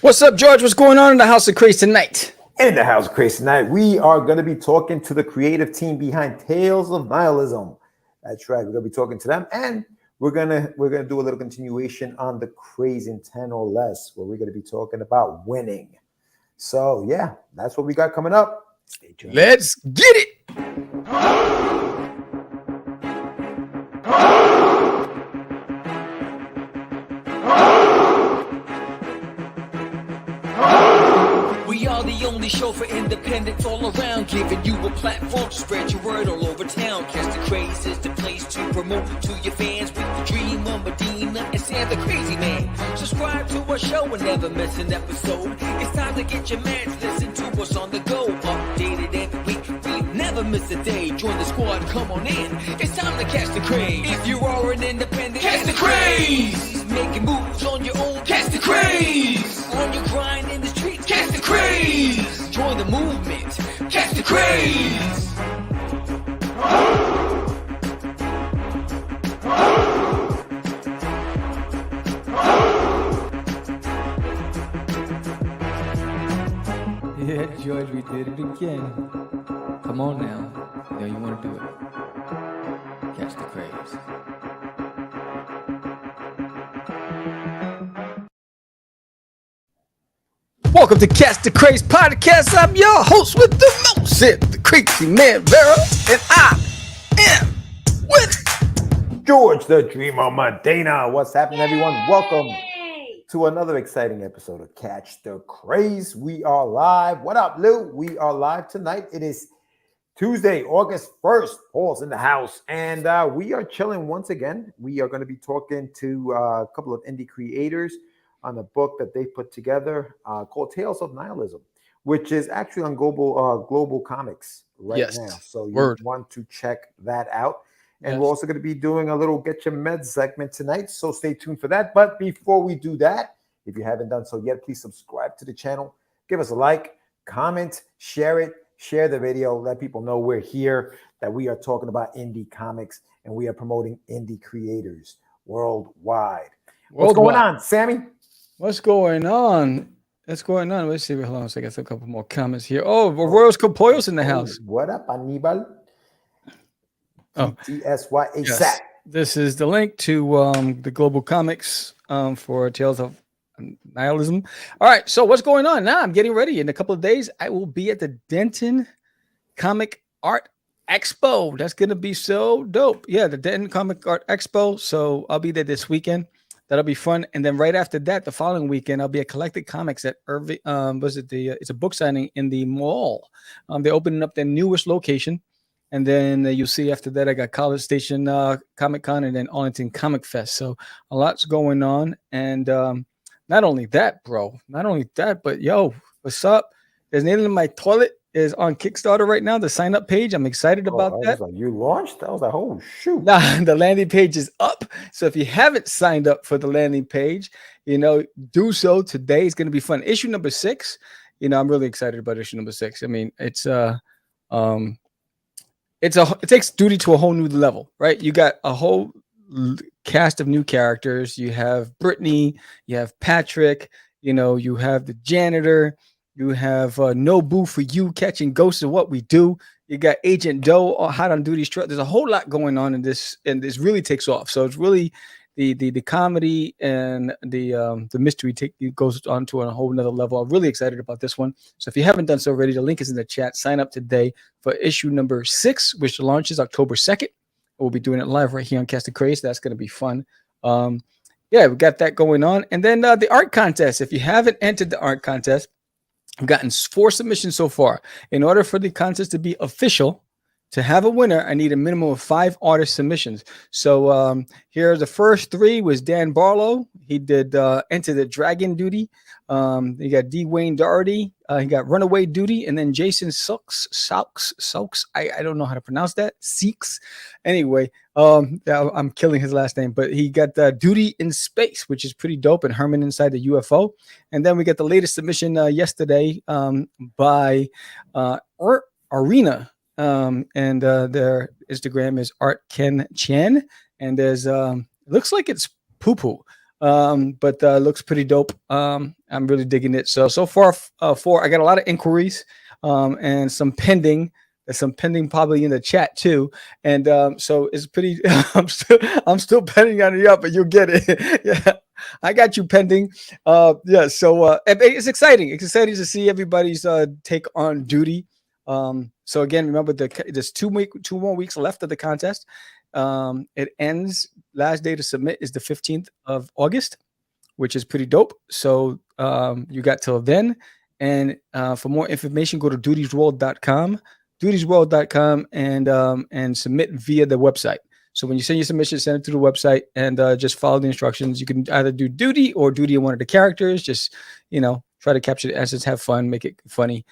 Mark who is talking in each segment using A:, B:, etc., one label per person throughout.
A: What's up, George? What's going on in the House of Craze tonight?
B: In the House of Craze tonight, we are going to be talking to the creative team behind Tales of Nihilism. That's right. We're going to be talking to them, and we're gonna do a little continuation on the Craze in 10 or less, where we're going to be talking about winning. So yeah, that's what we got coming up. Stay tuned.
A: Let's get it.
C: We are the only show for independents all around, giving you a platform to spread your word all over town. Cast the Craze is the place to promote to your fans with the dream of Medina and Sam the Crazy Man. Subscribe to our show and never miss an episode. It's time to get your mans, listen to us on the go. Updated every week, we never miss a day. Join the squad, come on in. It's time to catch the Craze. If you are an independent, catch the Craze. Making moves on your own, catch the Craze. On your grind in the streets, catch the Craze. Join the movement, catch the Craze.
A: Yeah, George, we did it again. Come on now. You know you want to do it. Catch the Craze. Welcome to Catch the Craze podcast. I'm your host with the most, the Crazy Man Vera, and I am with
B: George, the Dreamer Medina. What's happening, everyone? Welcome to another exciting episode of Catch the Craze. We are live. What up, Lou? We are live tonight. It is Tuesday, August 1st. Paul's in the house, and we are chilling once again. We are going to be talking to a couple of indie creators on a book that they put together called Tales of Nihilism, which is actually on global comics right now. So you want to check that out. And we're also going to be doing a little Get Your Meds segment tonight, so stay tuned for that. But before we do that, if you haven't done so yet, please subscribe to the channel. Give us a like, comment, share it, share the video. Let people know we're here, that we are talking about indie comics, and we are promoting indie creators worldwide. What's going on, Sammy?
A: What's going on? What's going on? Let's see. Hold on a second. I got a couple more comments here. Oh, Royals Capoyos in the house.
B: What up, Anibal?
A: Oh,
B: TSY ASAP.
A: Yes. This is the link to the global comics for Tales of Nihilism. All right. So what's going on now? I'm getting ready. In a couple of days, I will be at the Denton Comic Art Expo. That's going to be so dope. Yeah, the Denton Comic Art Expo. So I'll be there this weekend. That'll be fun. And then right after that, the following weekend, I'll be at Collected Comics at Irving. It's a book signing in the mall. They're opening up their newest location. And then you'll see after that, I got College Station Comic Con and then Arlington Comic Fest. So a lot's going on. And not only that, but yo, what's up? There's Nail in My Toilet is on Kickstarter right now, the sign up page. I'm excited about that.
B: Like, you launched? I was like, oh, shoot.
A: Nah, the landing page is up. So if you haven't signed up for the landing page, do so today. It's going to be fun. Issue number 6, I'm really excited about issue number 6. I mean, it takes duty to a whole new level, right? You got a whole cast of new characters. You have Brittany, you have Patrick, you have the janitor. You have No Boo for You, catching ghosts of what we do. You got Agent Doe hot on duty truck. There's a whole lot going on in this, and this really takes off. So it's really the comedy and the mystery goes on to a whole nother level. I'm really excited about this one. So if you haven't done so already, the link is in the chat. Sign up today for issue number 6, which launches October 2nd. We'll be doing it live right here on Cast the Craze. That's going to be fun. Yeah, we got that going on. And then the art contest. If you haven't entered the art contest, I've gotten 4 submissions so far. In order for the contest to be official, to have a winner, I need a minimum of 5 artist submissions. So here, the first 3 was Dan Barlow. He did Enter the Dragon Duty. You got D. Wayne Doherty. He got Runaway Duty. And then Jason Sokes. I don't know how to pronounce that. Seeks. Anyway, I'm killing his last name. But he got Duty in Space, which is pretty dope. And Herman Inside the UFO. And then we got the latest submission yesterday by Arena. And their Instagram is Art Ken Chen. And there's, it looks like it's Poo Poo. but looks pretty dope. I'm really digging it. So far, I got a lot of inquiries, and some pending. There's some pending probably in the chat too, and so it's pretty. I'm still pending on you up, but you'll get it. Yeah, I got you pending. Yeah, so it's exciting. It's exciting to see everybody's take on duty. So again, remember there's 2 more weeks left of the contest. It ends. Last day to submit is the 15th of August, which is pretty dope. So you got till then. And for more information, go to dutiesworld.com, and submit via the website. So when you send your submission, send it to the website and just follow the instructions. You can either do duty or duty in one of the characters. Just, try to capture the essence, have fun, make it funny.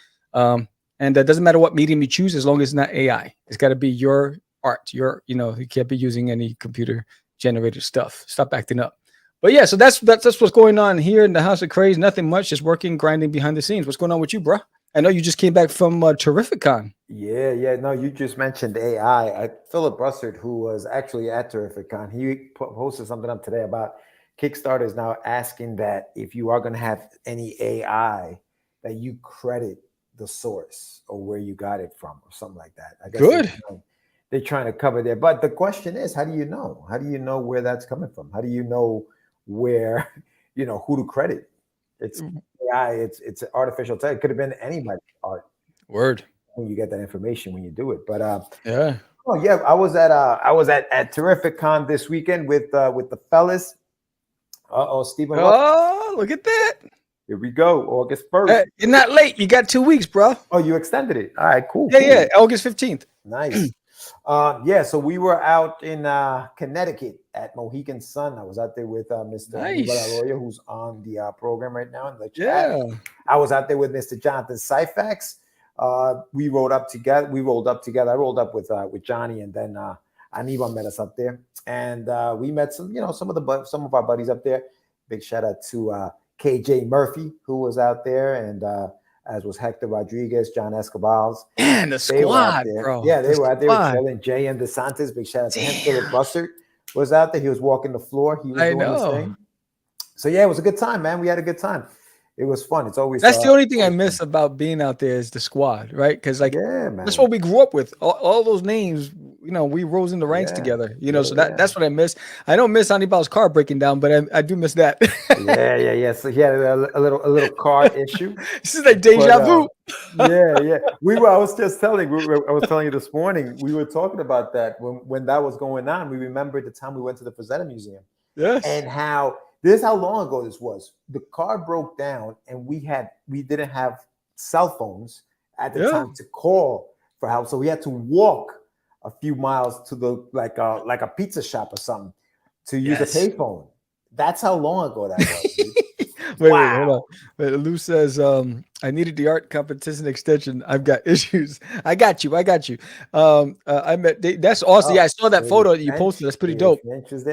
A: And it doesn't matter what medium you choose as long as it's not AI. It's got to be your art. You can't be using any computer generated stuff. Stop acting up. But yeah, so that's what's going on here in the House of Craze. Nothing much, just working, grinding behind the scenes. What's going on with you, bro? I know you just came back from Terrificon.
B: Yeah. No, you just mentioned AI. Philip Russert, who was actually at Terrificon, he posted something up today about Kickstarter is now asking that if you are going to have any AI, that you credit the source or where you got it from or something like that. I guess
A: Good.
B: They're trying to cover there. But the question is, how do you know? How do you know where that's coming from? How do you know where, who to credit? It's AI, it's artificial intelligence. It could have been anybody's art.
A: Word.
B: When you get that information when you do it. But
A: yeah.
B: Oh yeah, I was at Terrificon this weekend with the fellas. Stephen.
A: Oh, look at that.
B: Here we go. August 1st.
A: You're not late. You got 2 weeks, bro.
B: Oh, you extended it. All right, cool.
A: Yeah. August 15th.
B: Nice. So we were out in Connecticut at Mohegan Sun. I was out there with Mr. Arroyo, who's on the program right now in the chat.
A: Yeah.
B: I was out there with Mr. Jonathan Syfax. We rolled up together. I rolled up with Johnny, and then Aniba met us up there, and we met some of our buddies up there. Big shout out to KJ Murphy, who was out there, and as was Hector Rodriguez, John Escobals.
A: And the squad, bro.
B: Yeah, they were out there with chilling. Jay and DeSantis, big shout out to him. Philip Bussard was out there. He was walking the floor. He was doing his thing. So yeah, it was a good time, man. We had a good time. It was fun. It's always
A: that's the only thing I miss about being out there is the squad, right? Because that's what we grew up with. All those names, we rose in the ranks together. So that's what I miss. I don't miss Anibal's car breaking down, but I do miss that.
B: Yeah. So he had a little car issue.
A: This is like deja vu.
B: Yeah. I was telling you this morning. We were talking about that when that was going on. We remembered the time we went to the Frazetta Museum.
A: Yes.
B: And how. This is how long ago this was. The car broke down, and we didn't have cell phones at the time to call for help, so we had to walk a few miles to the like a pizza shop or something to use a payphone. That's how long ago that was.
A: Wait, hold on. Wait, Lou says, I needed the art competition extension. I've got issues. I got you. I met. That's awesome. I saw that photo that you posted. That's pretty dope.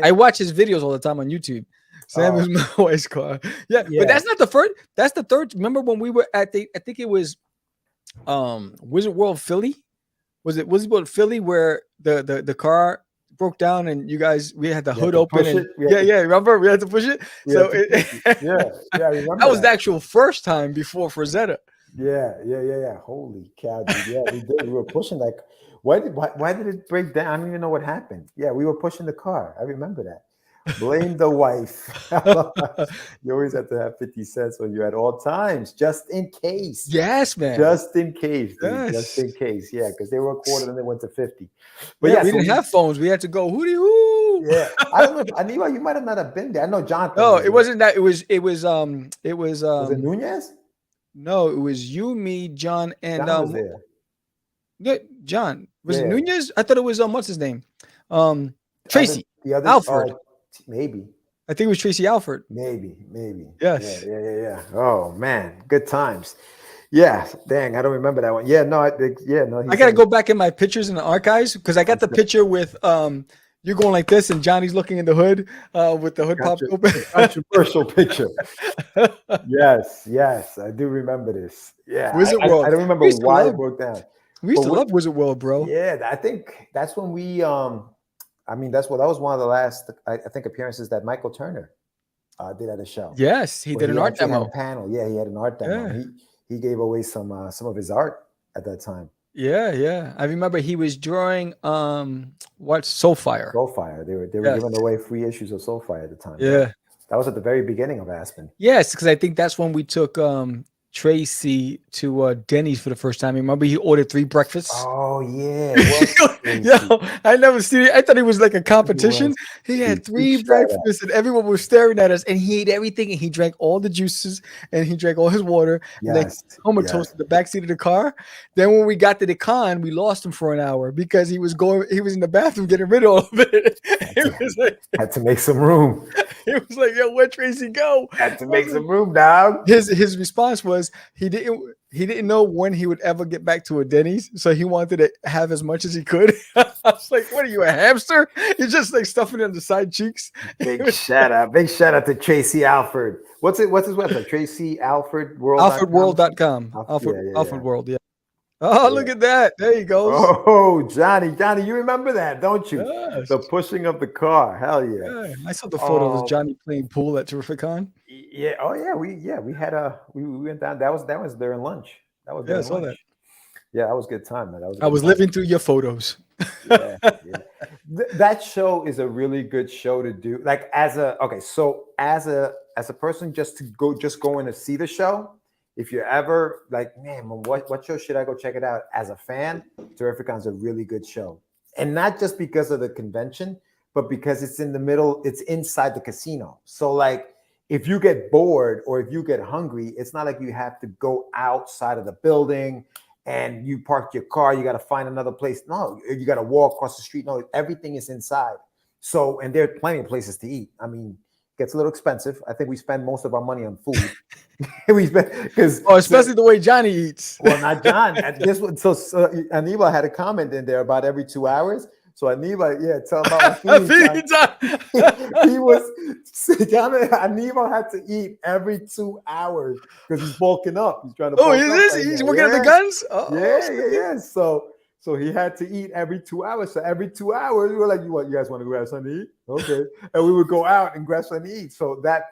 A: I watch his videos all the time on YouTube. Sam is my wife's car. Yeah, but that's not the first. That's the third. Remember when we were at I think it was Wizard World Philly? Was it Wizard World Philly where the car broke down and we had the hood open and remember we had to push it. I remember that was the actual first time before Frazetta.
B: Yeah. Holy cow, dude. Yeah, we did. We were pushing that. Why did it break down? I don't even know what happened. Yeah, we were pushing the car. I remember that. Blame the wife. You always have to have 50 cents on you at all times, just in case.
A: Yes, man.
B: Just in case. Dude. Just in case. Yeah, because they were a quarter and they went to 50.
A: But we didn't have phones. We had to go hootie hoo.
B: Yeah, I don't know. I knew you might have not have been there. I know Jonathan.
A: No, it wasn't that. It was.
B: Was it Nunez?
A: No, it was you, me, John, and
B: John was there.
A: Yeah, John. Was it Nunez? I thought it was what's his name? Tracy.
B: The other
A: Alfred.
B: Maybe.
A: I think it was Tracy Alford.
B: Maybe.
A: Yes.
B: Yeah. Oh man, good times. Yeah. Dang, I don't remember that one. Yeah, no.
A: I gotta go back in my pictures in the archives because I got the picture with you going like this and Johnny's looking in the hood with the hood popped open.
B: Controversial picture. Yes, I do remember this. Yeah,
A: Wizard World.
B: I don't remember why it broke down.
A: We used to love Wizard World, bro.
B: Yeah, I think that's when we that was one of the last I think appearances that Michael Turner did at a show.
A: Yes, he
B: Where
A: did an art
B: actually had a
A: demo.
B: panel. Yeah, he had an art demo.
A: Yeah.
B: He gave away some of his art at that time.
A: Yeah, yeah. I remember he was drawing what Soulfire.
B: Soulfire. They were
A: Yes.
B: giving away free issues of Soulfire at the time.
A: Yeah.
B: That was at the very beginning of Aspen.
A: Yes, because I think that's when we took Tracy to Denny's for the first time. Remember he ordered 3 breakfasts?
B: Oh yeah. Well,
A: Yo, I never seen it. I thought it was like a competition. He had
B: Big
A: 3
B: shout out.
A: breakfasts and everyone was staring at us and he ate everything and he drank all the juices and he drank all his water. And then
B: Yes.
A: comatose in the backseat of the car. Then when we got to the con, we lost him for an hour because he was in the bathroom getting rid of all of it. It was like,
B: Had to make some room.
A: it was like, yo, where'd Tracy go?
B: Had to make some room, dog.
A: His response was he didn't know when he would ever get back to a Denny's, so he wanted to have as much as he could. I was like, "What are you, a hamster? You're just like stuffing it on the side cheeks."
B: Big shout out to Tracy Alford. What's his website? Tracy Alford World.
A: AlfredWorld.com. Alfred World, yeah. Oh, look at that. There he goes.
B: Oh, Johnny, you remember that, don't you?
A: Yes.
B: The pushing of the car. Hell yeah.
A: Yeah, I saw the photo of Johnny playing pool at Terrificon.
B: Yeah. Oh yeah. We had we went down. That was during lunch. That was during
A: I saw
B: lunch.
A: that.
B: Yeah, that was a good time, man.
A: I was living through your photos.
B: Yeah. That show is a really good show to do. Like as a person just go in to see the show. If you're ever like, man, what show should I go check it out? As a fan, Terrificon's a really good show. And not just because of the convention, but because it's in the middle, it's inside the casino. So like if you get bored or if you get hungry, it's not like you have to go outside of the building and you park your car, you got to find another place. No, you got to walk across the street. No, everything is inside. So, and there are plenty of places to eat. I mean, it gets a little expensive. I think we spend most of our money on food.
A: Especially the way Johnny eats.
B: Well, not John. So Aniba had a comment in there about every 2 hours. So Aniba, tell him about my food. Aniba had to eat every 2 hours because he's bulking up. He's trying to.
A: Oh, he's working at the guns.
B: Yeah. So he had to eat every 2 hours. So every 2 hours, we were like, you guys want to grab something to eat? Okay. And we would go out and grab something to eat. So that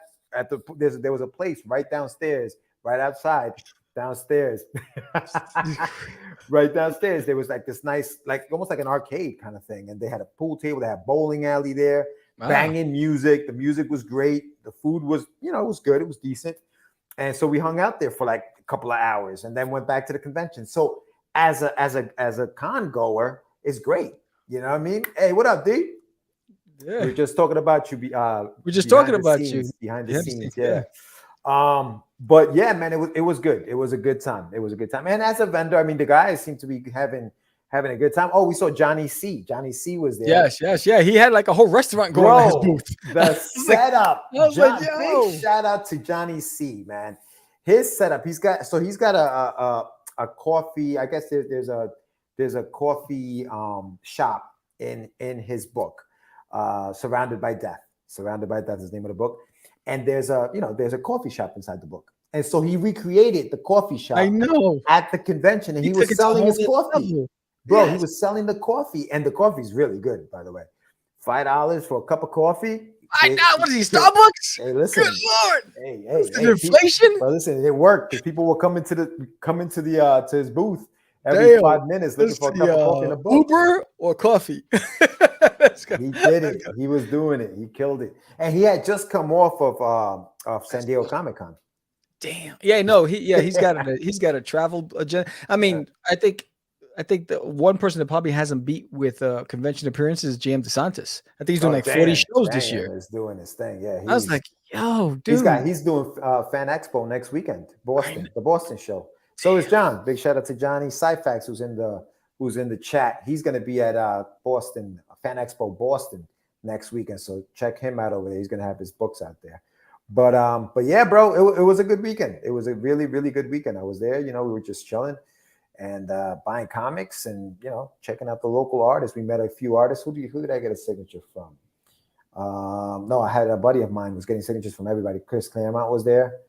B: there was a place right downstairs, right outside, downstairs. Right downstairs, there was like this nice, like almost like an arcade kind of thing. And they had a pool table, they had a bowling alley there, banging music. The music was great. The food was, it was good. It was decent. And so we hung out there for like a couple of hours and then went back to the convention. So as a con goer, it's great. You know what I mean? Hey, what up, D?
A: Yeah.
B: We're just talking about you.
A: We're just talking about you
B: behind the scenes. Yeah. But yeah, man, it was good. It was a good time. And as a vendor, I mean, the guys seem to be having a good time. Oh, we saw Johnny C. Johnny C was there.
A: Yes. Yeah. He had like a whole restaurant going on his booth.
B: The setup.
A: Big
B: shout out to Johnny C, man. His setup. He's got a coffee. I guess there's a coffee shop in his book. Surrounded by Death is the name of the book, and there's a coffee shop inside the book, and so he recreated the coffee shop.
A: I know
B: at the convention, and he was selling his coffee, bro. Yes. He was selling the coffee, and the coffee's really good, by the way. $5 for a cup of coffee.
A: What is he, Starbucks?
B: Hey, listen.
A: Good Lord.
B: Hey,
A: inflation.
B: But listen, it worked. The people were coming to his booth every 5 minutes looking for a cup of coffee in a book.
A: Uber or coffee.
B: He did it. He was doing it. He killed it. And he had just come off of San Diego Comic-Con.
A: Damn. Yeah, no, he's got a travel agenda. I mean, I think the one person that probably hasn't beat with convention appearances is J.M. DeSantis. I think he's doing 40 shows this year.
B: He's doing his thing. Yeah.
A: I was like, yo, dude.
B: He's doing Fan Expo next weekend, the Boston show. So is John. Big shout out to Johnny Syfax, who's in the chat. He's going to be at Boston Fan Expo Boston next weekend. So check him out over there. He's going to have his books out there. But yeah, bro, it was a good weekend. It was a really, really good weekend. I was there. We were just chilling and buying comics and checking out the local artists. We met a few artists. Who did I get a signature from? No, I had a buddy of mine was getting signatures from everybody. Chris Claremont was there.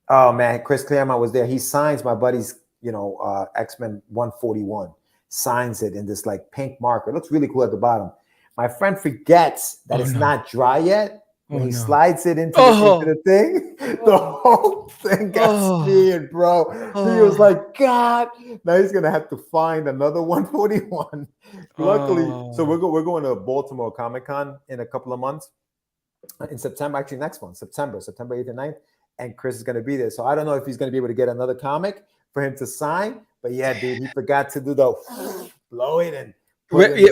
B: Oh man, Chris Claremont was there. He signs my buddy's, X-Men 141. Signs it in this like pink marker. It looks really cool at the bottom. My friend forgets that it's not dry yet. when
A: Oh,
B: he
A: no.
B: slides it into
A: Oh.
B: the thing, the whole thing got smeared, bro. He was like, God, now he's gonna have to find another 141. Luckily, so we're going to Baltimore Comic-Con in a couple of months. In September, actually next month, September 8th and 9th, and Chris is going to be there. So I don't know if he's going to be able to get another comic for him to sign, but yeah, dude, he forgot to do the blow it and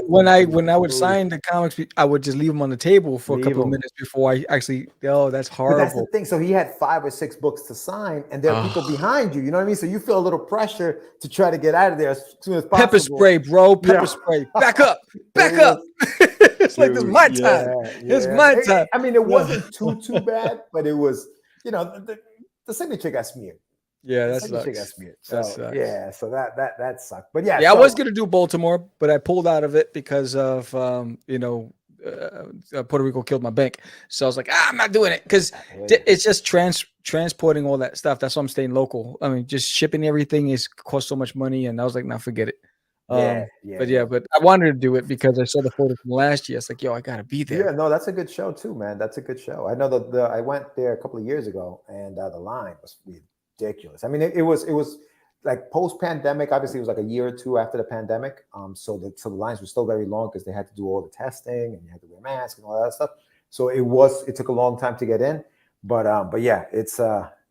A: when I would sign the comics, I would just leave them on the table for a couple of minutes before I actually. Oh, that's horrible.
B: But that's the thing. So he had 5 or 6 books to sign, and there are people behind you. You know what I mean? So you feel a little pressure to try to get out of there as soon as possible.
A: Pepper spray, bro. Pepper spray. Back up. Back up. It's like, this is my time. It's my time.
B: I mean, it wasn't too bad, but it was, the signature got smeared.
A: Yeah,
B: The
A: that
B: signature got
A: sucks.
B: smeared.
A: That
B: So
A: sucks.
B: yeah, so that sucked. But yeah,
A: I was gonna do Baltimore, but I pulled out of it because of Puerto Rico killed my bank. So I was like, I'm not doing it because it's just transporting all that stuff. That's why I'm staying local. I mean, just shipping everything costs so much money, and I was like, nah, forget it. But I wanted to do it because I saw the photo from last year. It's like, yo, I gotta be there.
B: Yeah, no, that's a good show too, man. That's a good show. I know I went there a couple of years ago, and the line was ridiculous. I mean, it was like post-pandemic. Obviously, it was like a year or two after the pandemic. So the lines were still very long because they had to do all the testing and you had to wear masks and all that stuff. So it took a long time to get in. But yeah, it's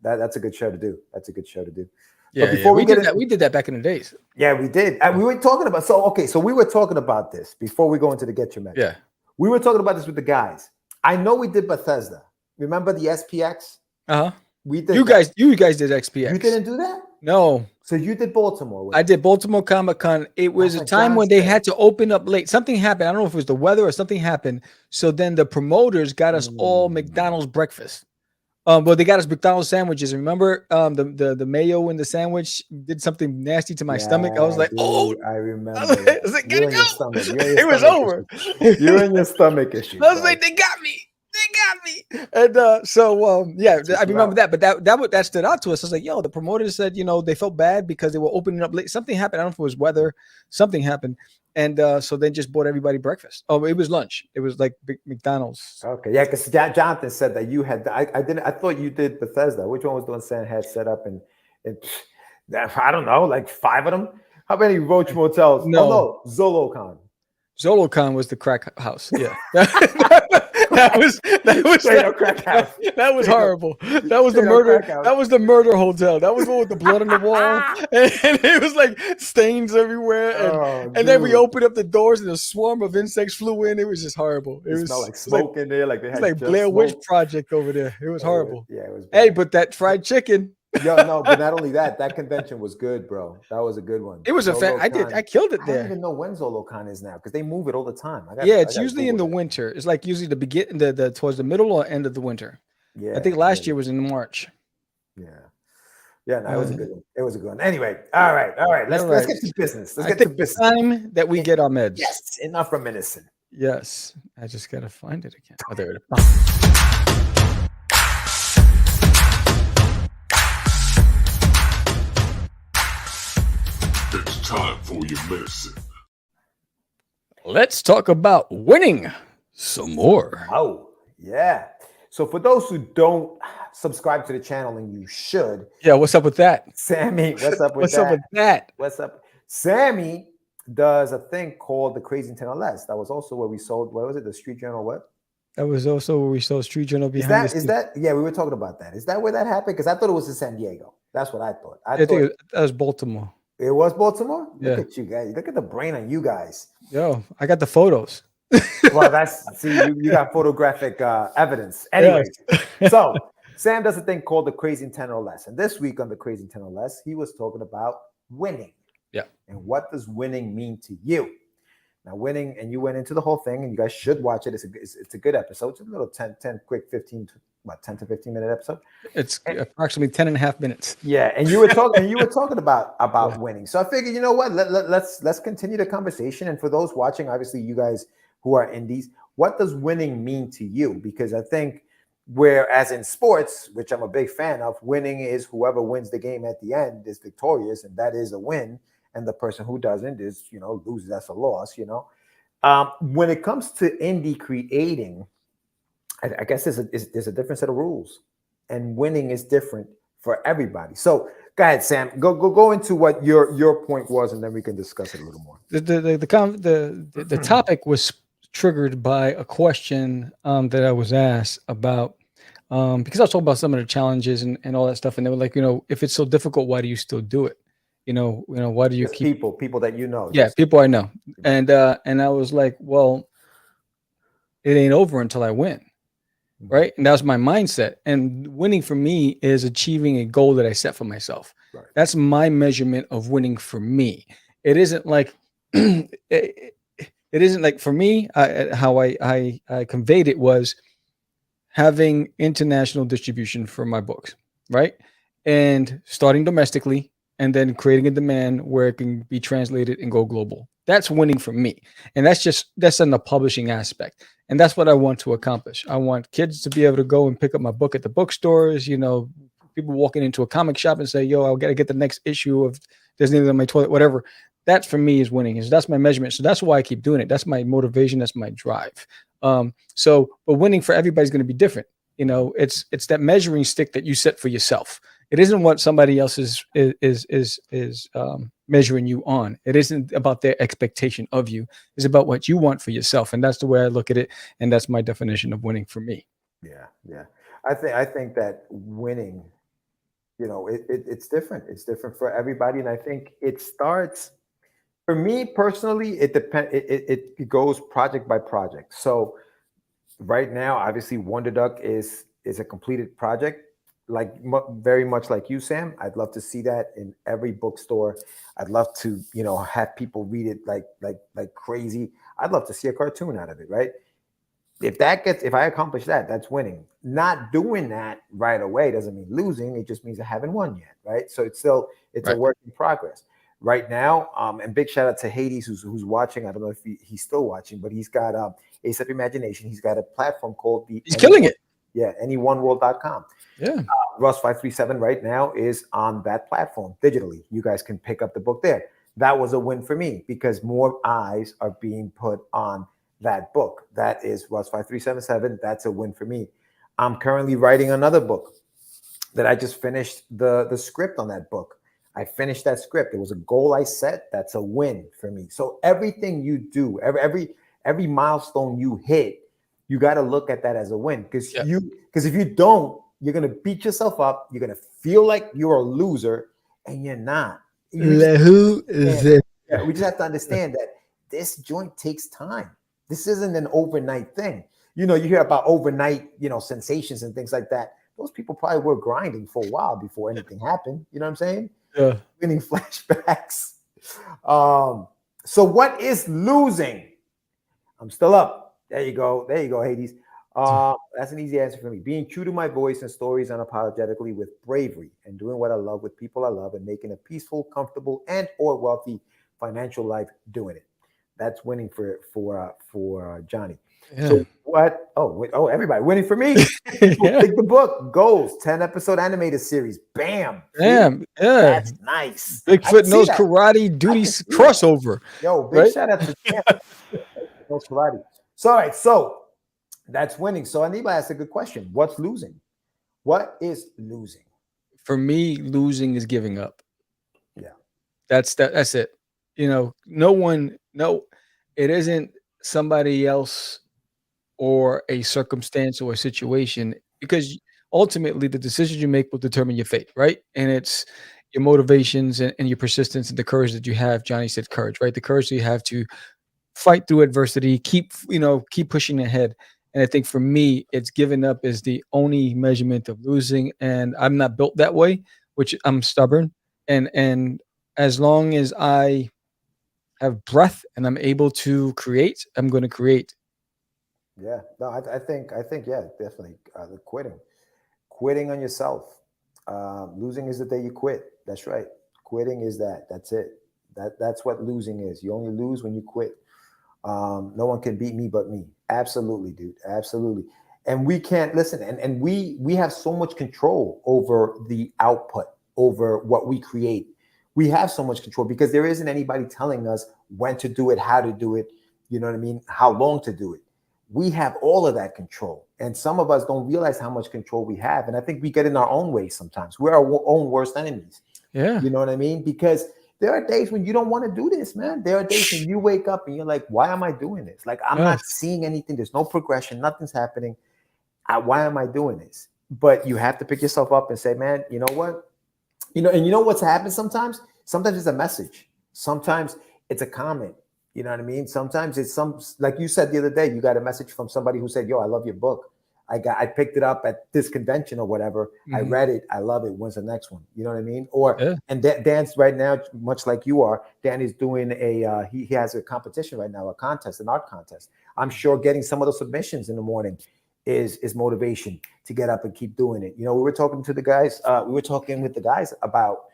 B: that's a good show to do. That's a good show to do.
A: Yeah,
B: but before
A: we did that back in the days.
B: Yeah, we did. We were talking about so we were talking about this before we go into the Get Your Message.
A: Yeah,
B: we were talking about this with the guys. I know we did Bethesda. Remember the SPX? We did.
A: You guys did XPX.
B: You didn't do that?
A: No.
B: So you did Baltimore.
A: I did Baltimore Comic-Con. It was a time when they had to open up late. Something happened. I don't know if it was the weather or something happened. So then the promoters got us all McDonald's breakfast. Well, they got us McDonald's sandwiches. Remember, the mayo in the sandwich did something nasty to my stomach. I was like,
B: dude, I remember.
A: I was like, gotta go. It was over.
B: You and your stomach issue.
A: I was like, they got me. And I remember that. But that stood out to us. I was like, yo, the promoters said, they felt bad because they were opening up late. Something happened. I don't know if it was weather. Something happened. And so they just bought everybody breakfast. Oh, it was lunch. It was like McDonald's.
B: Okay, yeah, because Jonathan said that you had. I thought you did Bethesda. Which one was the one Sam had set up? And I don't know, like 5 of them. How many Roach Motels?
A: No.
B: Oh no, Zolocon.
A: Zolocon was the crack house. Yeah. that was
B: crack house.
A: That was horrible. That was the murder. That was the murder hotel. That was the one with the blood on the wall, and it was like stains everywhere. And then we opened up the doors, and a swarm of insects flew in. It was just horrible. It smelled
B: like smoke in there. Like they had
A: Blair Witch Project over there. It was horrible.
B: It was bad.
A: Hey, but that fried chicken.
B: Yo, no, but not only that convention was good, bro. That was a good one.
A: It was I killed it there.
B: I don't even know when Zolocon is now because they move it all the time.
A: It's usually in the winter. It's like usually the towards the middle or end of the winter. Yeah, I think last year was in March.
B: Yeah, no, it was a good one. It was a good one. Anyway, all right. Let's get to business. Let's get to business.
A: Time that we get our meds.
B: Yes, enough reminiscing.
A: Yes, I just gotta find it again. Oh, there it is.
D: It's time for your medicine.
A: Let's talk about winning some more.
B: Oh, yeah. So for those who don't subscribe to the channel, and you should.
A: Yeah, what's up with that?
B: Sammy, what's up with that? What's up? Sammy does a thing called the Craze Intent or Less. That was also where we sold, what was it? The Street Journal what?
A: That was also where we sold Street Journal behind.
B: Is that? Yeah, we were talking about that. Is that where that happened? Because I thought it was in San Diego. That's what I thought.
A: I think that was Baltimore.
B: It was Baltimore?
A: Yeah.
B: Look at you guys. Look at the brain on you guys.
A: Yo, I got the photos.
B: Well, you got photographic evidence. Anyway, so Sam does a thing called the Crazy Intent or Less. And this week on the Crazy Intent or Less, he was talking about winning.
A: Yeah.
B: And what does winning mean to you? Now, winning, and you went into the whole thing, and you guys should watch it. It's a good episode. It's a little 10 quick 10 to 15 minute episode.
A: It's approximately 10 and a half minutes.
B: Yeah, and you were talking about winning. So I figured, you know what? Let's continue the conversation. And for those watching, obviously you guys who are indies, what does winning mean to you? Because I think whereas in sports, which I'm a big fan of, winning is whoever wins the game at the end is victorious, and that is a win. And the person who doesn't is, loses. That's a loss, When it comes to indie creating, I guess there's a different set of rules, and winning is different for everybody. So go ahead, Sam. Go into what your point was, and then we can discuss it a little more.
A: The topic was triggered by a question that I was asked about, because I was talking about some of the challenges and all that stuff, and they were like, if it's so difficult, why do you still do it? Why do you
B: Just
A: keep?
B: people that you know.
A: Yeah,
B: Just
A: people I know, and I was like, well, it ain't over until I win, right? And that was my mindset. And winning for me is achieving a goal that I set for myself.
B: Right.
A: That's my measurement of winning for me. It isn't like it isn't like for me. How I conveyed it was having international distribution for my books, right? And starting domestically and then creating a demand where it can be translated and go global. That's winning for me. And that's in the publishing aspect. And that's what I want to accomplish. I want kids to be able to go and pick up my book at the bookstores, people walking into a comic shop and say, yo, I got to get the next issue of There's Anything on My Toilet, whatever. That for me is winning. That's my measurement. So that's why I keep doing it. That's my motivation. That's my drive. But winning for everybody's going to be different. It's that measuring stick that you set for yourself. It isn't what somebody else is measuring you on. It isn't about their expectation of you. It's about what you want for yourself, and that's the way I look at it. And that's my definition of winning for me.
B: Yeah. I think that winning, it's different. It's different for everybody, and I think it starts. For me personally, it depends. It goes project by project. So right now, obviously, Wonder Duck is a completed project, like very much like you, Sam. I'd love to see that in every bookstore. I'd love to, have people read it like crazy. I'd love to see a cartoon out of it, right? If I accomplish that, that's winning. Not doing that right away doesn't mean losing. It just means I haven't won yet, right? So it's
A: Right.
B: a work in progress. Right now, and big shout out to Hades who's watching. I don't know if he's still watching, but he's got Ace of Imagination. He's got a platform called
A: He's killing it.
B: Yeah, anyoneworld.com.
A: Yeah.
B: Russ537 right now is on that platform digitally. You guys can pick up the book there. That was a win for me because more eyes are being put on that book. That is Russ5377. That's a win for me. I'm currently writing another book that I just finished the script on that book. I finished that script. It was a goal I set. That's a win for me. So everything you do, every milestone you hit, you got to look at that as a win. Because if you don't, you're gonna beat yourself up. You're gonna feel like you're a loser, and you're not. We just have to understand that this joint takes time. This isn't an overnight thing. You hear about overnight, sensations and things like that. Those people probably were grinding for a while before anything happened. You know what I'm saying?
A: Yeah.
B: Winning flashbacks. So what is losing? I'm still up. There you go, Hades. That's an easy answer for me. Being true to my voice and stories unapologetically with bravery and doing what I love with people I love and making a peaceful, comfortable, and or wealthy financial life doing it. That's winning for Johnny.
A: Yeah.
B: So what? Oh, everybody winning for me.
A: Yeah.
B: Pick the book. Goals. 10-episode animated series. Bam.
A: Damn. Yeah.
B: That's nice.
A: Bigfoot knows karate duty crossover.
B: Yo, big shout out to knows karate. So, all right. So that's winning. So Anibal asked a good question. What's losing? What is losing?
A: For me, losing is giving up.
B: Yeah.
A: That's it. It isn't somebody else or a circumstance or a situation, because ultimately the decisions you make will determine your fate, right? And it's your motivations and your persistence and the courage that you have. Johnny said courage, right? The courage that you have to fight through adversity, keep pushing ahead. And I think for me, it's giving up is the only measurement of losing. And I'm not built that way, which I'm stubborn. And as long as I have breath and I'm able to create, I'm going to create.
B: Yeah, no, I think, yeah, definitely the quitting on yourself. Losing is the day you quit. That's right. Quitting is that. That's it. That's what losing is. You only lose when you quit. No one can beat me but me. Absolutely, dude. Absolutely. And we can't listen. And we have so much control over the output, over what we create. We have so much control because there isn't anybody telling us when to do it, how to do it. You know what I mean? How long to do it. we have all of that control. And some of us don't realize how much control we have. And I think we get in our own way sometimes. We're our own worst enemies.
A: Yeah.
B: You know what I mean? Because there are days when you don't want to do this, man. There are days when you wake up and you're like, why am I doing this? Like, I'm not seeing anything. There's no progression. Nothing's happening. Why am I doing this? But you have to pick yourself up and say, man, you know what? And you know what's happened sometimes? Sometimes it's a message. Sometimes it's a comment. You know what I mean? Sometimes it's like you said the other day, you got a message from somebody who said, yo, I love your book. I picked it up at this convention or whatever. Mm-hmm. I read it. I love it. When's the next one? You know what I mean? And Dan's right now, much like you are, Dan is doing he has a competition right now, a contest, an art contest. I'm sure getting some of those submissions in the morning is motivation to get up and keep doing it. We were talking with the guys about,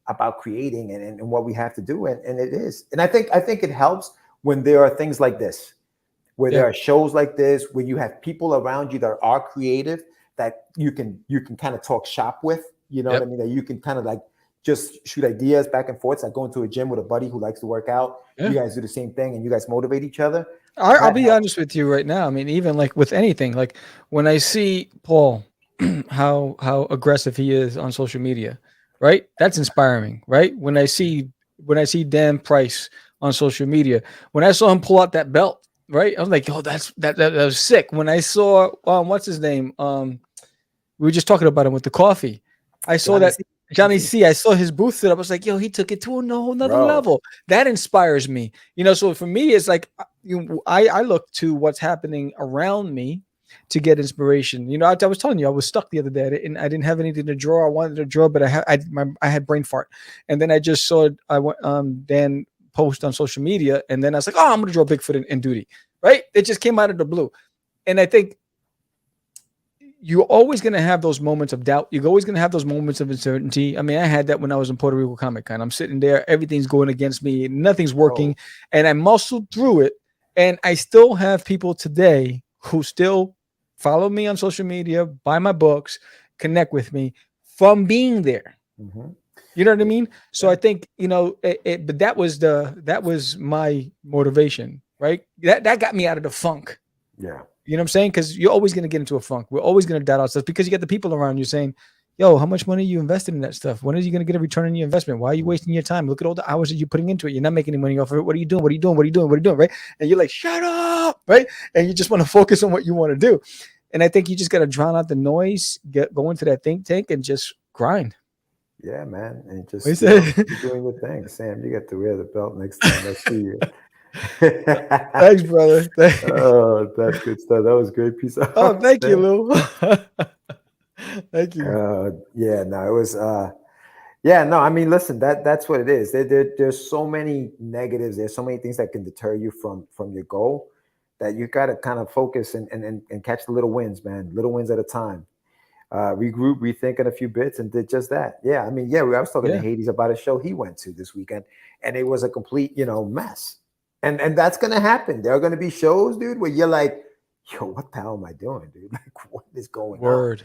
B: about creating and what we have to do. And it is. And I think it helps when there are things like this, where there are shows like this, where you have people around you that are creative, that you can kind of talk shop with, what I mean? That you can kind of like just shoot ideas back and forth. It's like going to a gym with a buddy who likes to work out. Yeah. You guys do the same thing and you guys motivate each other.
A: I'll be honest with you right now. I mean, even like with anything, like when I see Paul, how aggressive he is on social media, right? That's inspiring, right? When I see Dan Price on social media, when I saw him pull out that belt, right? I was like, oh, that was sick. When I saw what's his name? We were just talking about him with the coffee. I saw Johnny C. I saw his booth set up. I was like, yo, he took it to a whole nother level. That inspires me. So for me, it's like I look to what's happening around me to get inspiration. I was telling you, I was stuck the other day. I didn't have anything to draw. I wanted to draw, but I had brain fart. And then I just saw Dan post on social media, and then I was like, oh, I'm going to draw Bigfoot and Duty. Right? It just came out of the blue. And I think you're always going to have those moments of doubt. You're always going to have those moments of uncertainty. I mean, I had that when I was in Puerto Rico Comic Con. I'm sitting there, everything's going against me, nothing's working, and I muscled through it. And I still have people today who still follow me on social media, buy my books, connect with me from being there. Mm-hmm. You know what I mean? So I think, but that was my motivation, right? That got me out of the funk.
B: Yeah.
A: You know what I'm saying? Because you're always going to get into a funk. We're always going to doubt ourselves because you get the people around you saying, yo, how much money are you invested in that stuff? When are you going to get a return on your investment? Why are you wasting your time? Look at all the hours that you're putting into it. You're not making any money off of it. What are you doing? What are you doing? What are you doing? What are you doing? Right? And you're like, shut up. Right? And you just want to focus on what you want to do. And I think you just got to drown out the noise, go into that think tank and just grind.
B: Yeah, man. And just keep doing your thing. Sam, you get to wear the belt next time I see you.
A: Thanks, brother.
B: Oh, that's good stuff. That was a great piece of art.
A: Thank you, Lou. Thank you.
B: It was I mean, listen, that's what it is. There's so many negatives, there's so many things that can deter you from your goal, that you got to kind of focus and catch the little wins, man. Little wins at a time. Regroup, rethinking a few bits, and did just that. Yeah, I mean, I was talking to Hades about a show he went to this weekend, and it was a complete, mess. And that's gonna happen. There are gonna be shows, dude, where you're like, yo, what the hell am I doing, dude? Like, what is going on?